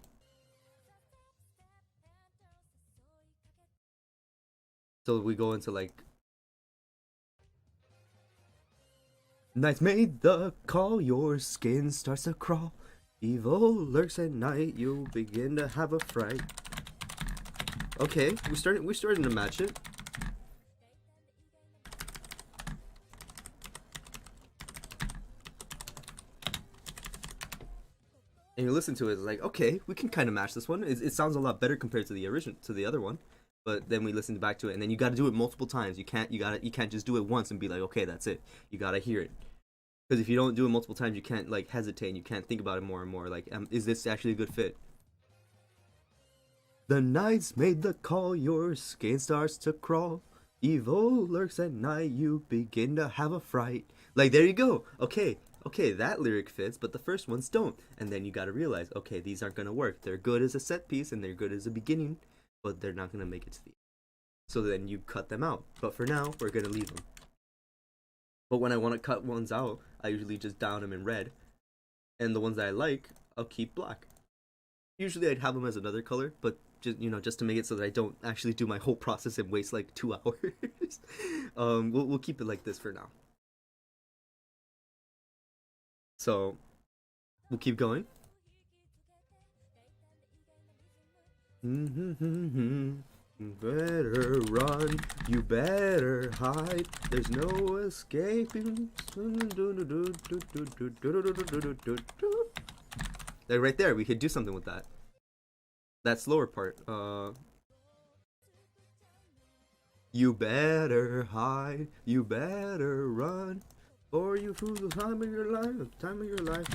So we go into like... Knight's made the call, your skin starts to crawl. Evil lurks at night, you begin to have a fright. Okay, we're starting to match it. And you listen to it, it's like, okay, we can kind of match this one. It sounds a lot better compared to the original, to the other one. But then we listened back to it, and then you got to do it multiple times. You can't just do it once and be like, okay, that's it. You got to hear it. Because if you don't do it multiple times, you can't like hesitate and you can't think about it more and more. Like, is this actually a good fit? The Knight's made the call, your skin starts to crawl. Evil lurks at night, you begin to have a fright. Like, there you go. Okay, that lyric fits, but the first ones don't. And then you gotta realize, okay, these aren't gonna work. They're good as a set piece and they're good as a beginning, but they're not gonna make it to the end. So then you cut them out. But for now, we're gonna leave them. But when I want to cut ones out, I usually just down them in red. And the ones that I like, I'll keep black. Usually I'd have them as another color, but just to make it so that I don't actually do my whole process and waste like 2 hours. We'll keep it like this for now. So we'll keep going. Better run, you better hide. There's no escaping. Like right there, we could do something with that. That slower part. You better hide, you better run, or you lose the time of your life, the time of your life.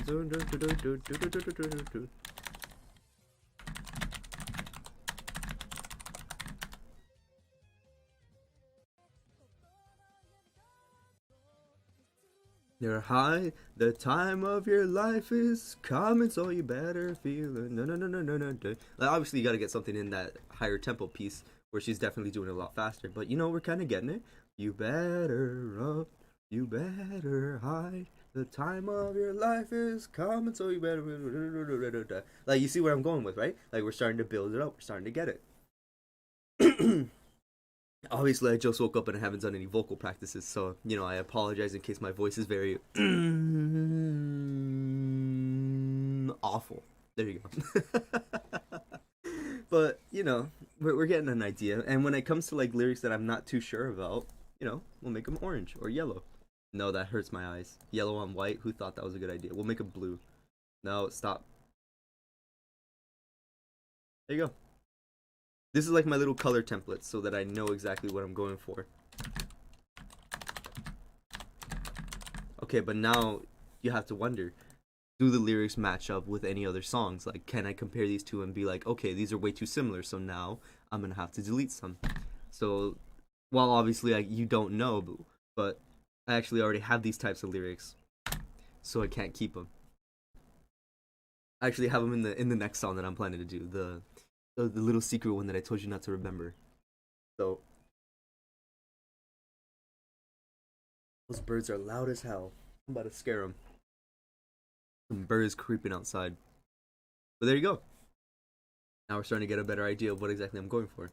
You're high, the time of your life is coming, so you better feel it. No, no, no, no, no, no. Like, obviously, you got to get something in that higher tempo piece where she's definitely doing it a lot faster. But we're kind of getting it. You better up, you better hide. The time of your life is coming, so you better. Like, you see where I'm going with, right? Like, we're starting to build it up, we're starting to get it. Obviously, I just woke up and I haven't done any vocal practices, so I apologize in case my voice is very awful. There you go. But we're getting an idea, and when it comes to like lyrics that I'm not too sure about, we'll make them orange or yellow. No, that hurts my eyes. Yellow on white. Who thought that was a good idea? We'll make them blue. No, stop. There you go. This is like my little color template so that I know exactly what I'm going for. Okay, but now you have to wonder, do the lyrics match up with any other songs? Like, can I compare these two and be like, okay, these are way too similar, so now I'm going to have to delete some. So, while obviously you don't know, but I actually already have these types of lyrics, so I can't keep them. I actually have them in the next song that I'm planning to do, the little secret one that I told you not to remember. So those birds are loud as hell. I'm about to scare them. Some birds creeping outside. But there you go. Now we're starting to get a better idea of what exactly I'm going for.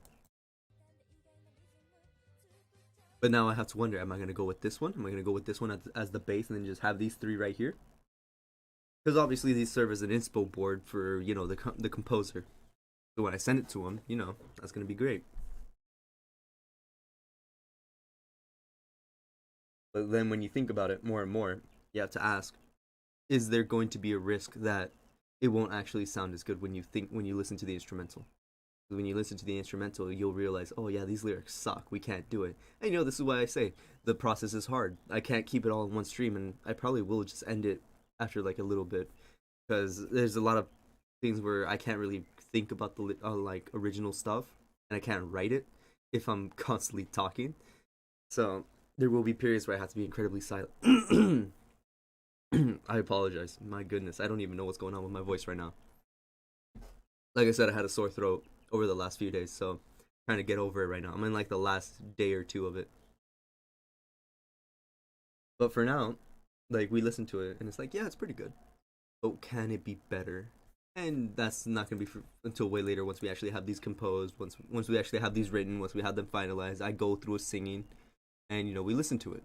But now I have to wonder, am I going to go with this one? Am I going to go with this one as the base and then just have these three right here? Because obviously these serve as an inspo board for, the composer. So when I send it to him, that's going to be great. But then when you think about it more and more, you have to ask, is there going to be a risk that it won't actually sound as good when you listen to the instrumental? When you listen to the instrumental, you'll realize, oh yeah, these lyrics suck. We can't do it. And this is why I say the process is hard. I can't keep it all in one stream, and I probably will just end it after like a little bit, because there's a lot of things where I can't really think about the like original stuff, and I can't write it if I'm constantly talking. So there will be periods where I have to be incredibly silent. I apologize. My goodness, I don't even know what's going on with my voice right now. Like I said, I had a sore throat over the last few days, so I'm trying to get over it right now. I'm in like the last day or two of it. But for now, like, we listen to it and it's like, yeah, it's pretty good. But can it be better? And that's not gonna be until way later, once we actually have these composed, once we actually have these written, once we have them finalized. I go through a singing, and we listen to it.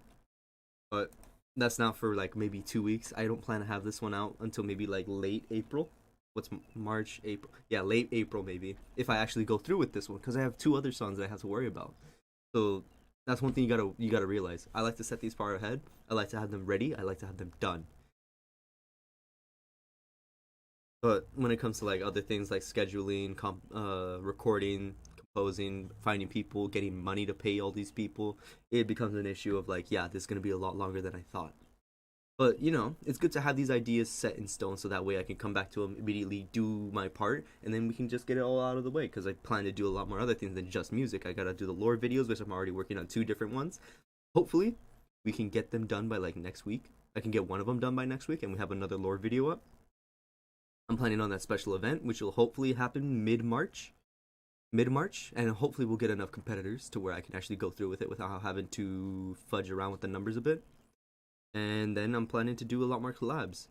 But that's not for like maybe 2 weeks. I don't plan to have this one out until maybe like late April. What's March, April? Yeah, late April maybe. If I actually go through with this one, because I have 2 other songs that I have to worry about. So that's one thing you gotta realize. I like to set these far ahead. I like to have them ready. I like to have them done. But when it comes to like other things like scheduling, recording, composing, finding people, getting money to pay all these people, it becomes an issue of like, yeah, this is gonna be a lot longer than I thought. But it's good to have these ideas set in stone so that way I can come back to them immediately, do my part, and then we can just get it all out of the way. Because I plan to do a lot more other things than just music. I gotta do the lore videos, which I'm already working on 2 different ones. Hopefully, we can get them done by like next week. I can get one of them done by next week, and we have another lore video up. I'm planning on that special event, which will hopefully happen mid-March, and hopefully we'll get enough competitors to where I can actually go through with it without having to fudge around with the numbers a bit. And then I'm planning to do a lot more collabs,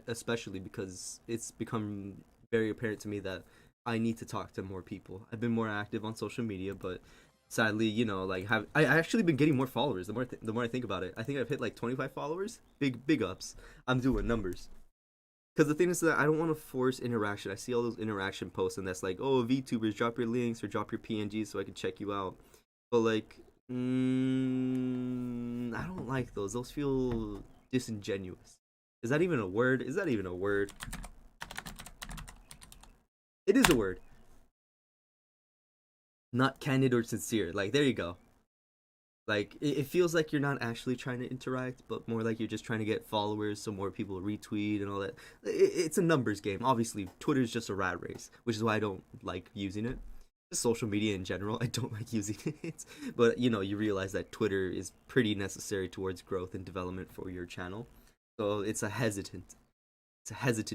especially because it's become very apparent to me that I need to talk to more people. I've been more active on social media, but sadly, like I actually been getting more followers. The more I think about it, I think I've hit like 25 followers. Big ups. I'm doing numbers. Because the thing is that I don't want to force interaction. I see all those interaction posts, and that's like, oh, VTubers, drop your links or drop your PNGs so I can check you out. But like, I don't like those. Those feel disingenuous. Is that even a word? Is that even a word? It is a word. Not candid or sincere. Like, there you go. Like, it feels like you're not actually trying to interact, but more like you're just trying to get followers so more people retweet and all that. It's a numbers game. Obviously, Twitter's just a rat race, which is why I don't like using it. Just social media in general, I don't like using it. But, you realize that Twitter is pretty necessary towards growth and development for your channel. So it's a hesitant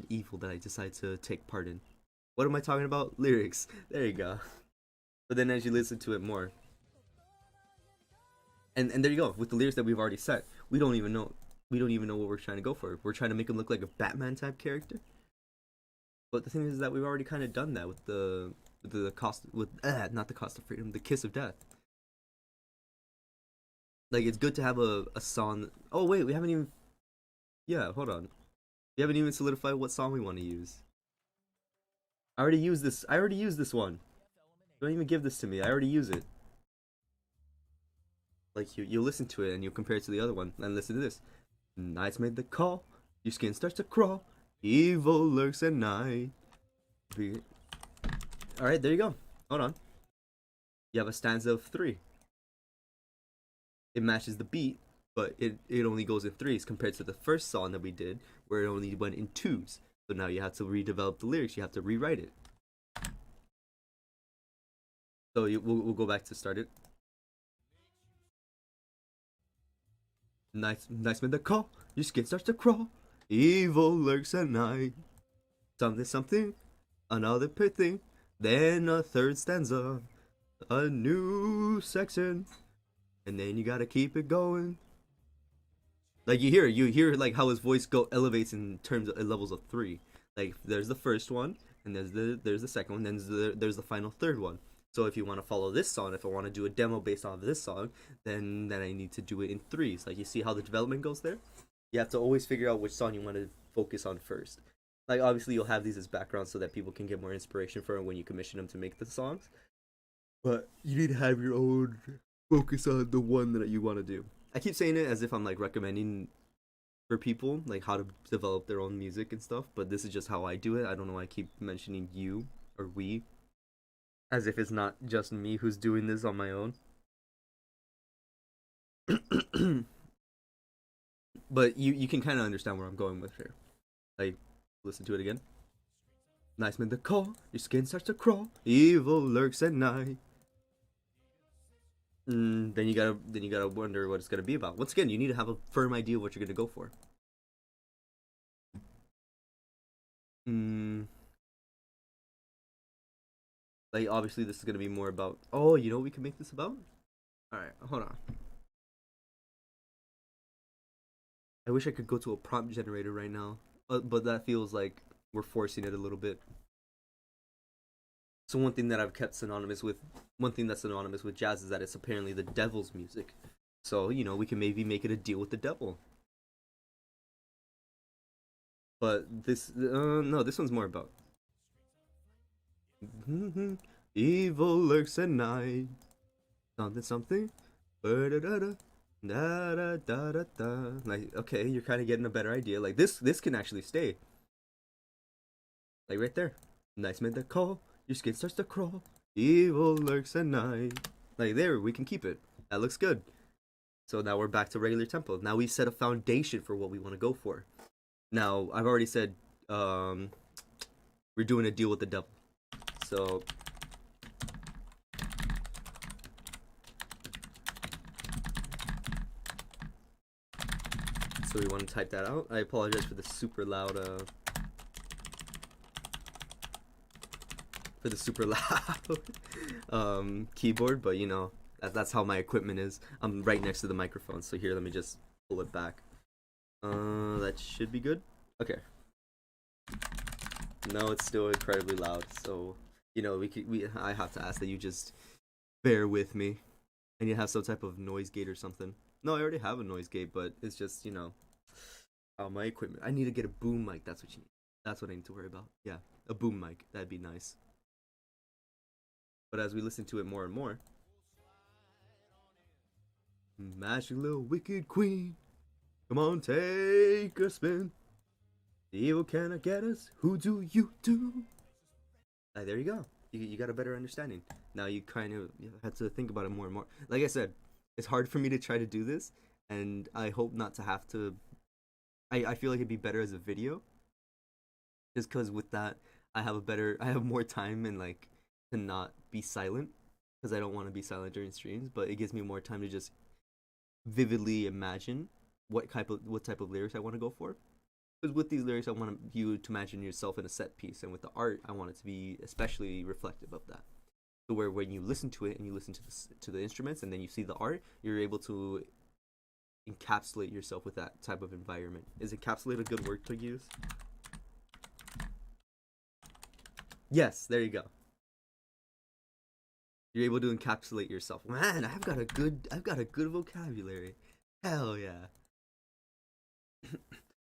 evil that I decide to take part in. What am I talking about? Lyrics. There you go. But then as you listen to it more, and there you go, with the lyrics that we've already set, we don't even know what we're trying to go for. We're trying to make him look like a Batman type character. But the thing is that we've already kind of done that with the cost with not the cost of freedom, the kiss of death. Like, it's good to have a song. Oh wait, we haven't even. Yeah, hold on. We haven't even solidified what song we want to use. I already used this. I already used this one. Don't even give this to me. I already use it. Like, you listen to it and you compare it to the other one and listen to this. Nights made the call. Your skin starts to crawl. Evil lurks at night. All right, there you go. Hold on. You have a stanza of 3. It matches the beat, but it only goes in 3s compared to the first song that we did, where it only went in 2s. So now you have to redevelop the lyrics. You have to rewrite it. So we'll go back to start it. Nice made the call. Your skin starts to crawl. Evil lurks at night. Something, another pit thing. Then a third stanza, a new section, and then you gotta keep it going. Like, you hear like how his voice elevates in terms of levels of 3. Like, there's the first one, and there's the second one, then there's the final third one. So if you want to follow this song, if I want to do a demo based on this song, then I need to do it in 3s. Like, you see how the development goes there? You have to always figure out which song you want to focus on first. Like, obviously you'll have these as backgrounds so that people can get more inspiration for when you commission them to make the songs. But you need to have your own focus on the one that you want to do. I keep saying it as if I'm like recommending for people like how to develop their own music and stuff, but this is just how I do it. I don't know why I keep mentioning you or we, as if it's not just me who's doing this on my own. But you can kind of understand where I'm going with here. Like, listen to it again. Nice made the call. Your skin starts to crawl. Evil lurks at night. Then you gotta wonder what it's gonna be about. Once again, you need to have a firm idea of what you're gonna go for. Like, obviously this is gonna be more about. Oh, you know what we can make this about? All right, hold on. I wish I could go to a prompt generator right now, but that feels like we're forcing it a little bit. So one thing that's synonymous with jazz is that it's apparently the devil's music. So, we can maybe make it a deal with the devil. But no, this one's more about evil lurks at night. Something. Like, okay, you're kind of getting a better idea. Like, this can actually stay. Like, right there. Nice made the call. Your skin starts to crawl. Evil lurks at night. Like, there, we can keep it. That looks good. So now we're back to regular tempo. Now we set a foundation for what we want to go for. Now, I've already said we're doing a deal with the devil. So we want to type that out. I apologize for the super loud keyboard, but that's how my equipment is. I'm right next to the microphone, so here, let me just pull it back. That should be good. Okay. No, it's still incredibly loud, so we I have to ask that you just bear with me, and you have some type of noise gate or something. No, I already have a noise gate, but it's just my equipment. I need to get a boom mic. That's what you need. That's what I need to worry about. Yeah, a boom mic. That'd be nice. But as we listen to it more and more, magic little wicked queen, come on, take a spin. The evil cannot get us. Who do you do? There you go. You got a better understanding. Now you have to think about it more and more. Like I said, it's hard for me to try to do this, and I hope not to have to. I feel like it'd be better as a video, just because with that I have more time and like to not be silent because I don't want to be silent during streams, but it gives me more time to just vividly imagine what type of lyrics I want to go for. Because with these lyrics, I want you to imagine yourself in a set piece, and with the art, I want it to be especially reflective of that. So where when you listen to it and you listen to the instruments, and then you see the art, you're able to encapsulate yourself with that type of environment. Is encapsulate a good word to use? Yes, there you go. You're able to encapsulate yourself. Man, I've got a good vocabulary. Hell yeah.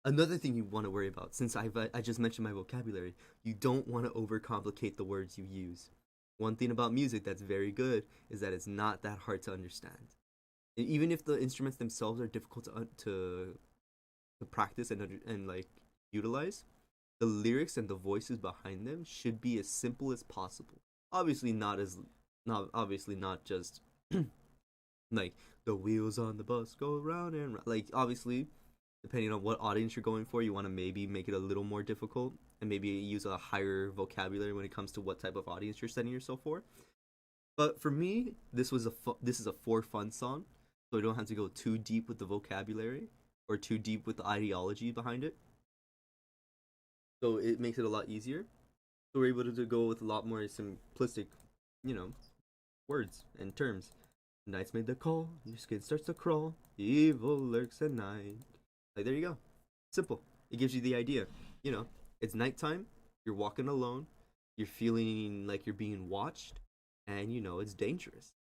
Another thing you want to worry about, since I just mentioned my vocabulary, you don't want to overcomplicate the words you use. One thing about music that's very good is that it's not that hard to understand. Even if the instruments themselves are difficult to practice and like utilize, the lyrics and the voices behind them should be as simple as possible. Obviously not just like the wheels on the bus go round and round. Like obviously depending on what audience you're going for, you want to maybe make it a little more difficult and maybe use a higher vocabulary when it comes to what type of audience you're setting yourself for. But for me, this is a for fun song, so I don't have to go too deep with the vocabulary or too deep with the ideology behind it. So it makes it a lot easier. So we're able to go with a lot more simplistic, you know, words and terms. Nights made the call, your skin starts to crawl, evil lurks at night. Like there you go. Simple. It gives you the idea. It's nighttime, you're walking alone, you're feeling like you're being watched, and it's dangerous.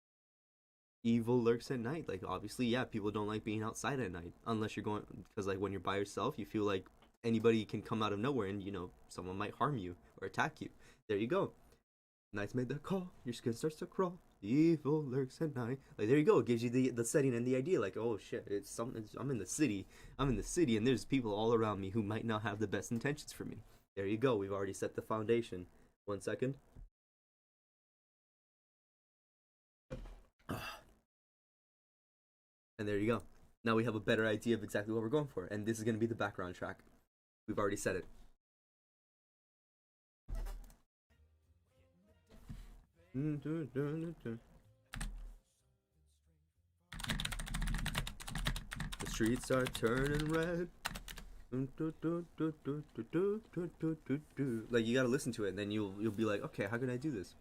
Evil lurks at night. Like obviously, yeah, people don't like being outside at night unless you're going because like when you're by yourself, you feel like anybody can come out of nowhere and someone might harm you or attack you. There you go. Nights made the call, your skin starts to crawl. Evil lurks at night. Like there you go. It gives you the setting and the idea. Like oh shit, it's something. I'm in the city. I'm in the city, and there's people all around me who might not have the best intentions for me. There you go. We've already set the foundation. 1 second. And there you go. Now we have a better idea of exactly what we're going for, and this is going to be the background track. We've already set it. The streets are turning red. Like you gotta listen to it, and then you'll be like, okay, how can I do this?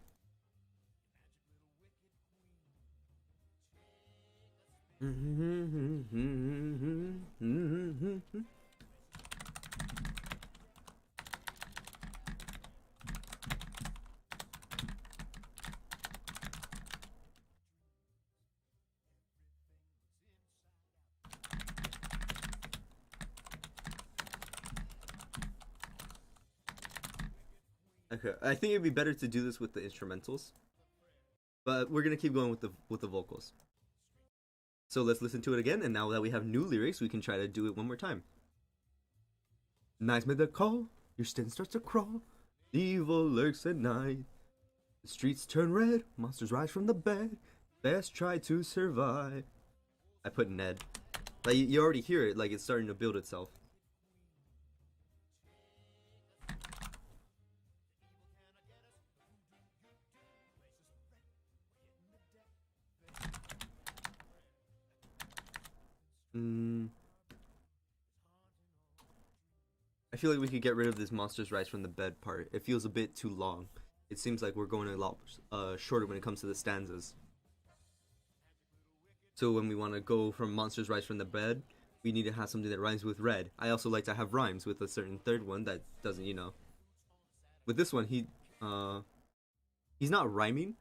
Okay, I think it'd be better to do this with the instrumentals, but we're gonna keep going with the vocals. So let's listen to it again, and now that we have new lyrics, we can try to do it one more time. Nights made the call, your skin starts to crawl, evil lurks at night. The streets turn red, monsters rise from the bed, best try to survive. I put Ned. Like you already hear it, like it's starting to build itself. I feel like we could get rid of this monsters rise from the bed part. It feels a bit too long. It seems like we're going a lot shorter when it comes to the stanzas. So when we want to go from monsters rise from the bed, we need to have something that rhymes with red. I also like to have rhymes with a certain third one that doesn't, With this one, He's not rhyming,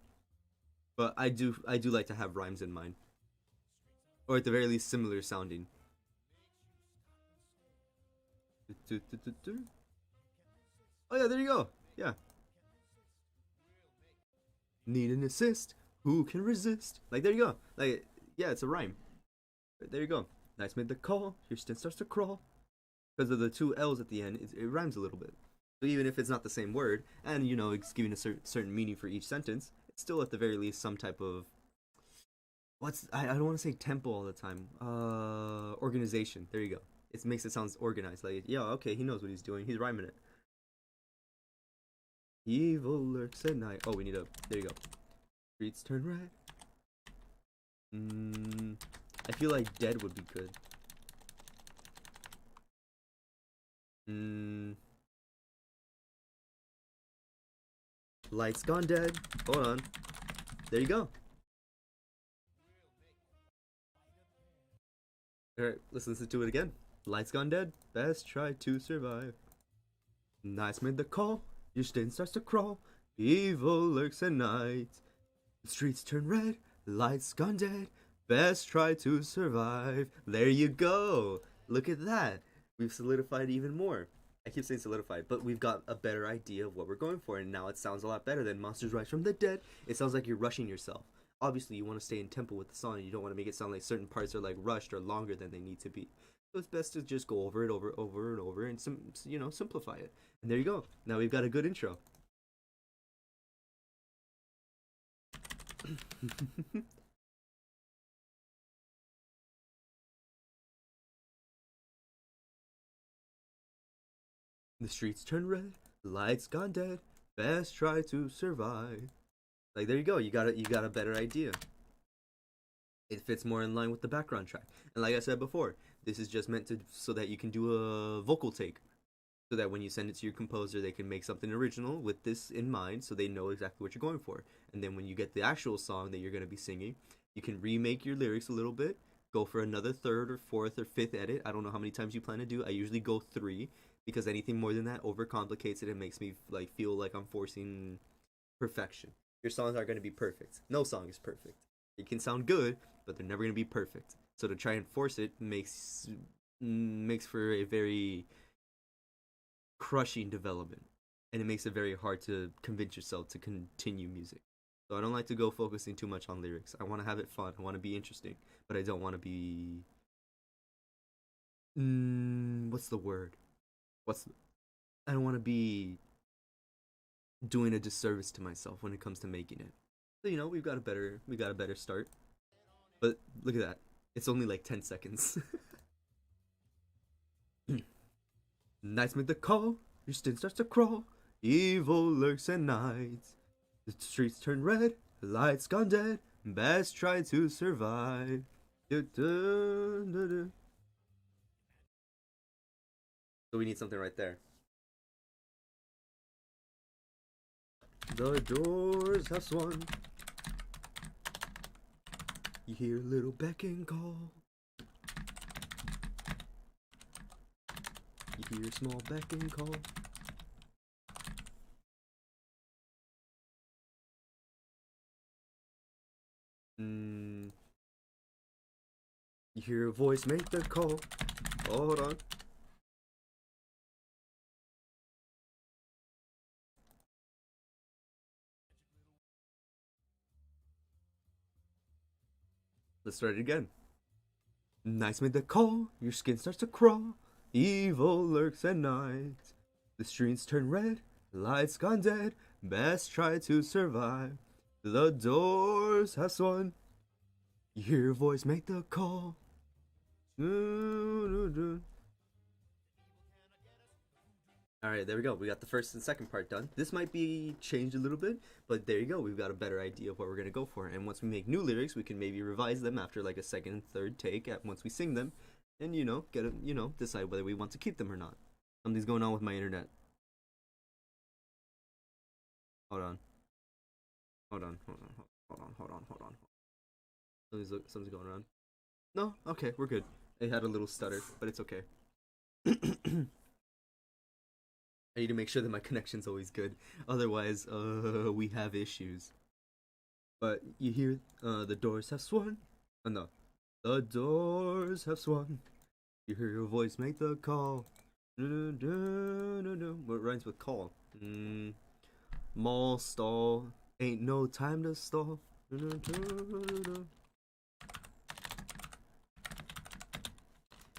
but I do like to have rhymes in mind, or at the very least similar sounding. Oh yeah, there you go. Yeah. Need an assist? Who can resist? Like there you go. Like yeah, it's a rhyme. There you go. Nice made the call. Your stint starts to crawl. Because of the two L's at the end, it rhymes a little bit. So even if it's not the same word, and you know it's giving a certain meaning for each sentence, it's still at the very least some type of what's I don't want to say tempo all the time. Organization. There you go. It makes it sound organized. Like yeah, okay, he knows what he's doing. He's rhyming it. Evil lurks at night. Oh, we need a. There you go. Streets turn red. I feel like dead would be good. Lights gone dead. Hold on. There you go. Alright, let's listen to it again. Lights gone dead. Best try to survive. Nice made the call. Your stain starts to crawl. Evil lurks at night. The streets turn red. Lights gone dead. Best try to survive. There you go. Look at that. We've solidified even more. I keep saying solidified, but we've got a better idea of what we're going for, and now it sounds a lot better than Monsters Rise from the Dead. It sounds like you're rushing yourself. Obviously, you want to stay in tempo with the song, and you don't want to make it sound like certain parts are like rushed or longer than they need to be. So it's best to just go over it, over and over, and simplify it. And there you go. Now we've got a good intro. The streets turn red, lights gone dead. Best try to survive. Like there you go. You got a better idea. It fits more in line with the background track. And like I said before, this is just meant to so that you can do a vocal take. So that when you send it to your composer, they can make something original with this in mind so they know exactly what you're going for. And then when you get the actual song that you're going to be singing, you can remake your lyrics a little bit, go for another third or fourth or fifth edit. I don't know how many times you plan to do. I usually go 3 because anything more than that overcomplicates it and makes me like feel like I'm forcing perfection. Your songs aren't going to be perfect. No song is perfect. It can sound good, but they're never going to be perfect. So to try and force it makes for a very crushing development, and it makes it very hard to convince yourself to continue music. So I don't like to go focusing too much on lyrics. I want to have it fun. I want to be interesting, but I don't want to be what's the word? What's I don't want to be doing a disservice to myself when it comes to making it. So we got a better start. But look at that. It's only like 10 seconds. Nights make the call, your skin starts to crawl. Evil lurks at night. The streets turn red, lights gone dead. Best try to survive. So we need something right there. The doors have swung. You hear a little beck and call. You hear a small beck and call. You hear a voice make the call. Oh, hold on. Let's start it again. Nice made the call, your skin starts to crawl. Evil lurks at night. The streets turn red, lights gone dead. Best try to survive. The doors have swung. You hear a voice make the call. Alright, there we go. We got the first and second part done. This might be changed a little bit, but there you go. We've got a better idea of what we're going to go for. And once we make new lyrics, we can maybe revise them after like a second and third take at once we sing them. And, decide whether we want to keep them or not. Something's going on with my internet. Hold on. Hold on. Hold on. Hold on. Hold on. Hold on. Something's going on. No? Okay, we're good. It had a little stutter, but it's okay. I need to make sure that my connection's always good. Otherwise, we have issues. But you hear, the doors have swung. Oh no, the doors have swung. You hear your voice make the call. What rhymes with call? Mall stall. Ain't no time to stall.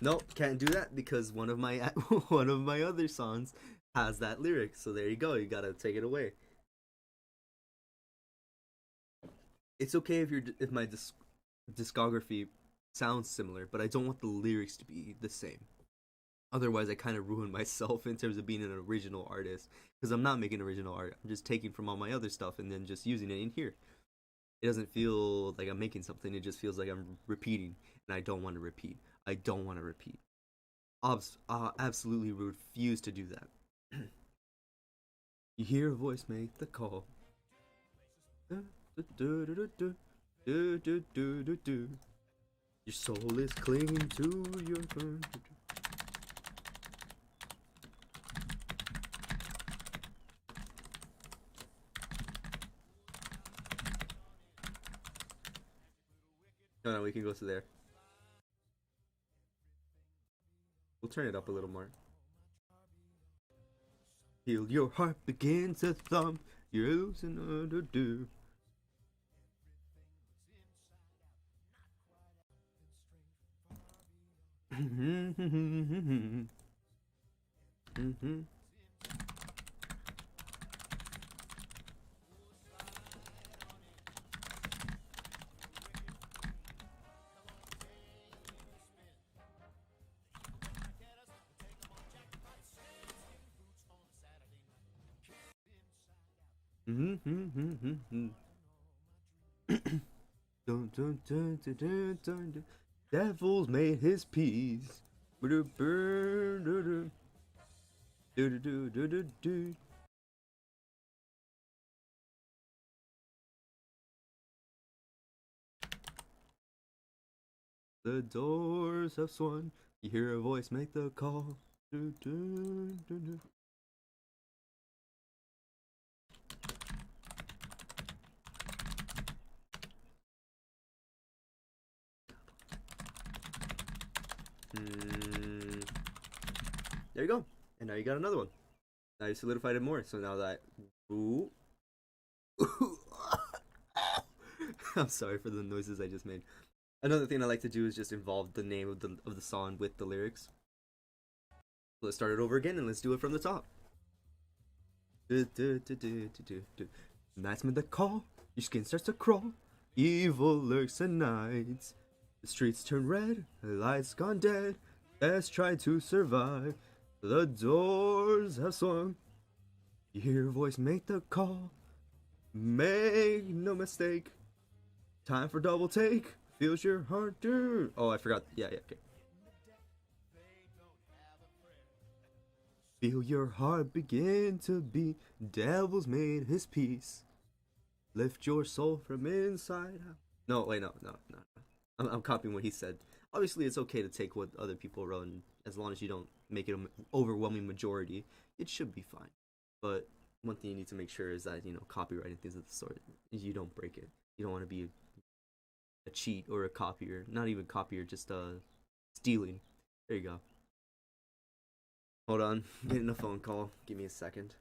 Nope, can't do that because one of my one of my other songs has that lyric. So there you go. You gotta take it away. It's okay if my discography sounds similar, but I don't want the lyrics to be the same. Otherwise, I kind of ruin myself in terms of being an original artist because I'm not making original art. I'm just taking from all my other stuff and then just using it in here. It doesn't feel like I'm making something. It just feels like I'm repeating, and I don't want to repeat. I don't want to repeat. Absolutely refuse to do that. You hear a voice make the call. Your soul is clinging to your. No, we can go to there. We'll turn it up a little more. Feel your heart begin to thump. You're losing under do. Dun, dun, dun, dun, dun, dun. Devil's made his peace. The doors have swung. You hear a voice make the call. There you go. And now you got another one. Now you solidified it more. So now that. Ooh. I'm sorry for the noises I just made. Another thing I like to do is just involve the name of the song with the lyrics. So let's start it over again and let's do it from the top. That's when the call. Your skin starts to crawl. Evil lurks at night. The streets turn red. The lights gone dead. Let's try to survive. The doors have swung. You hear a voice make the call. Make no mistake. Time for double take. Feels your heart do. Oh, I forgot. Yeah, okay. Feel your heart begin to beat. Devil's made his peace. Lift your soul from inside out. No, wait, no. I'm copying what he said. Obviously, it's okay to take what other people wrote, and as long as you don't make it an overwhelming majority, it should be fine. But one thing you need to make sure is that, copyright and things of the sort, you don't break it. You don't want to be a cheat or a copier. Not even copier, just stealing. There you go. Hold on, getting a phone call. Give me a second.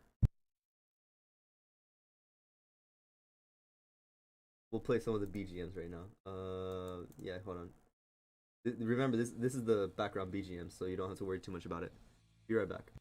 We'll play some of the BGMs right now. Yeah, hold on. Remember, this is the background BGM, so you don't have to worry too much about it. Be right back.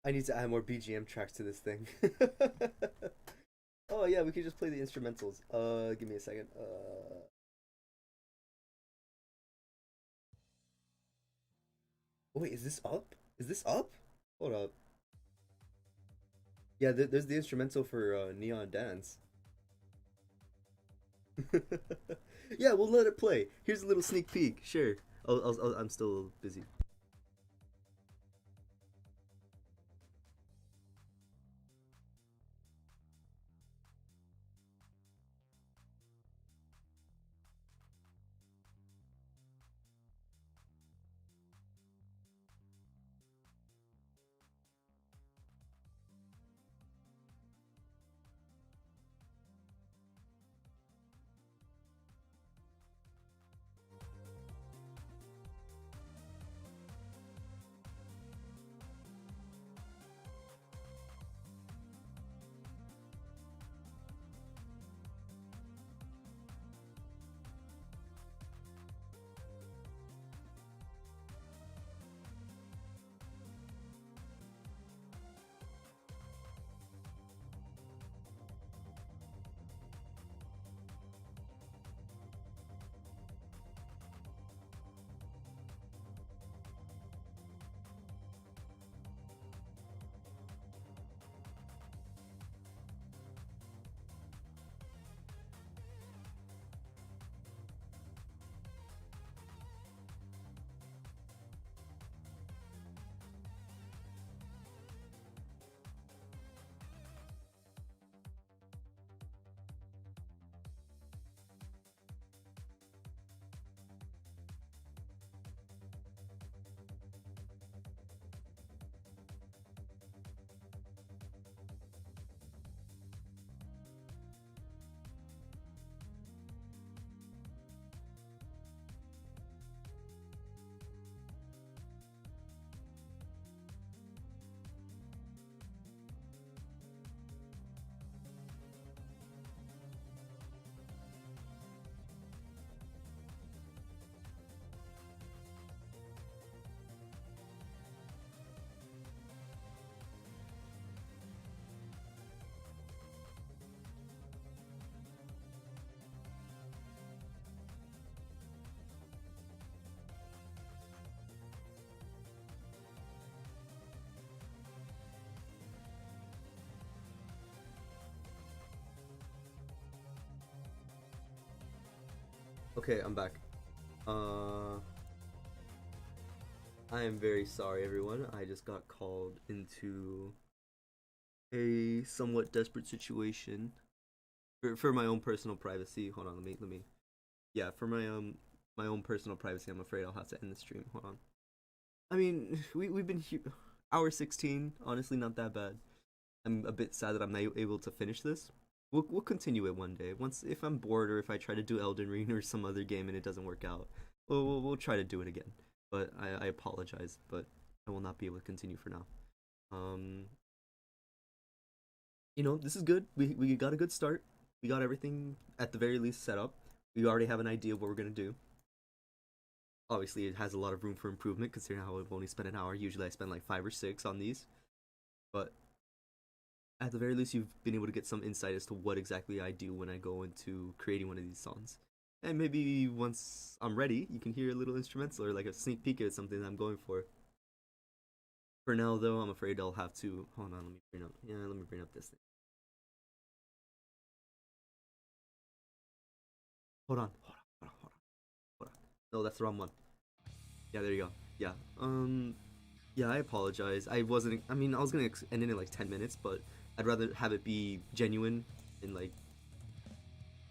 I need to add more BGM tracks to this thing. Oh yeah, we could just play the instrumentals. Give me a second. Wait, is this up? Is this up? Hold up. Yeah, there's the instrumental for Neon Dance. Yeah, we'll let it play. Here's a little sneak peek. Sure. I'm still busy. Okay, I'm back. Uh, I am very sorry, everyone. I just got called into a somewhat desperate situation for my own personal privacy. Hold on, let me. Yeah, for my own personal privacy, I'm afraid I'll have to end the stream. Hold on. I mean, we've been here hour 16. Honestly, not that bad. I'm a bit sad that I'm not able to finish this. We'll continue it one day. Once if I'm bored or if I try to do Elden Ring or some other game and it doesn't work out, we'll try to do it again. But I apologize, but I will not be able to continue for now. Um, this is good. We got a good start. We got everything at the very least set up. We already have an idea of what we're gonna do. Obviously, it has a lot of room for improvement considering how I've only spent an hour. Usually, I spend like 5 or 6 on these, but at the very least, you've been able to get some insight as to what exactly I do when I go into creating one of these songs. And maybe once I'm ready, you can hear a little instrumental or like a sneak peek at something that I'm going for. For now, though, I'm afraid I'll have to. Hold on, let me bring up. Yeah, let me bring up this thing. Hold on. No, that's the wrong one. Yeah, there you go. Yeah. Yeah, I apologize. I wasn't. I mean, I was gonna end it in like 10 minutes, but I'd rather have it be genuine in like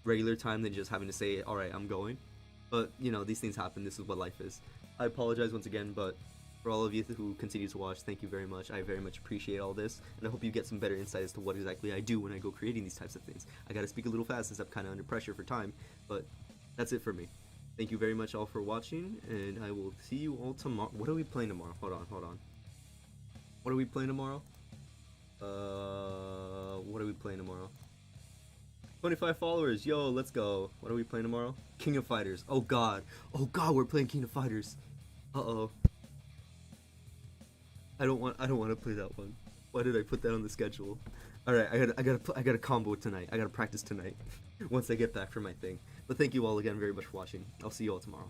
regular time than just having to say, "All right, I'm going." But these things happen. This is what life is. I apologize once again, but for all of you who continue to watch, thank you very much. I very much appreciate all this, and I hope you get some better insight as to what exactly I do when I go creating these types of things. I gotta speak a little fast since I'm kind of under pressure for time, but that's it for me. Thank you very much all for watching, and I will see you all tomorrow. What are we playing tomorrow? Hold on. What are we playing tomorrow? What are we playing tomorrow? 25 followers, yo, let's go. What are we playing tomorrow? King of Fighters. Oh god, we're playing King of Fighters. Uh oh. I don't want to play that one. Why did I put that on the schedule? All right, I gotta combo tonight. I gotta practice tonight once I get back from my thing. But thank you all again very much for watching. I'll see you all tomorrow.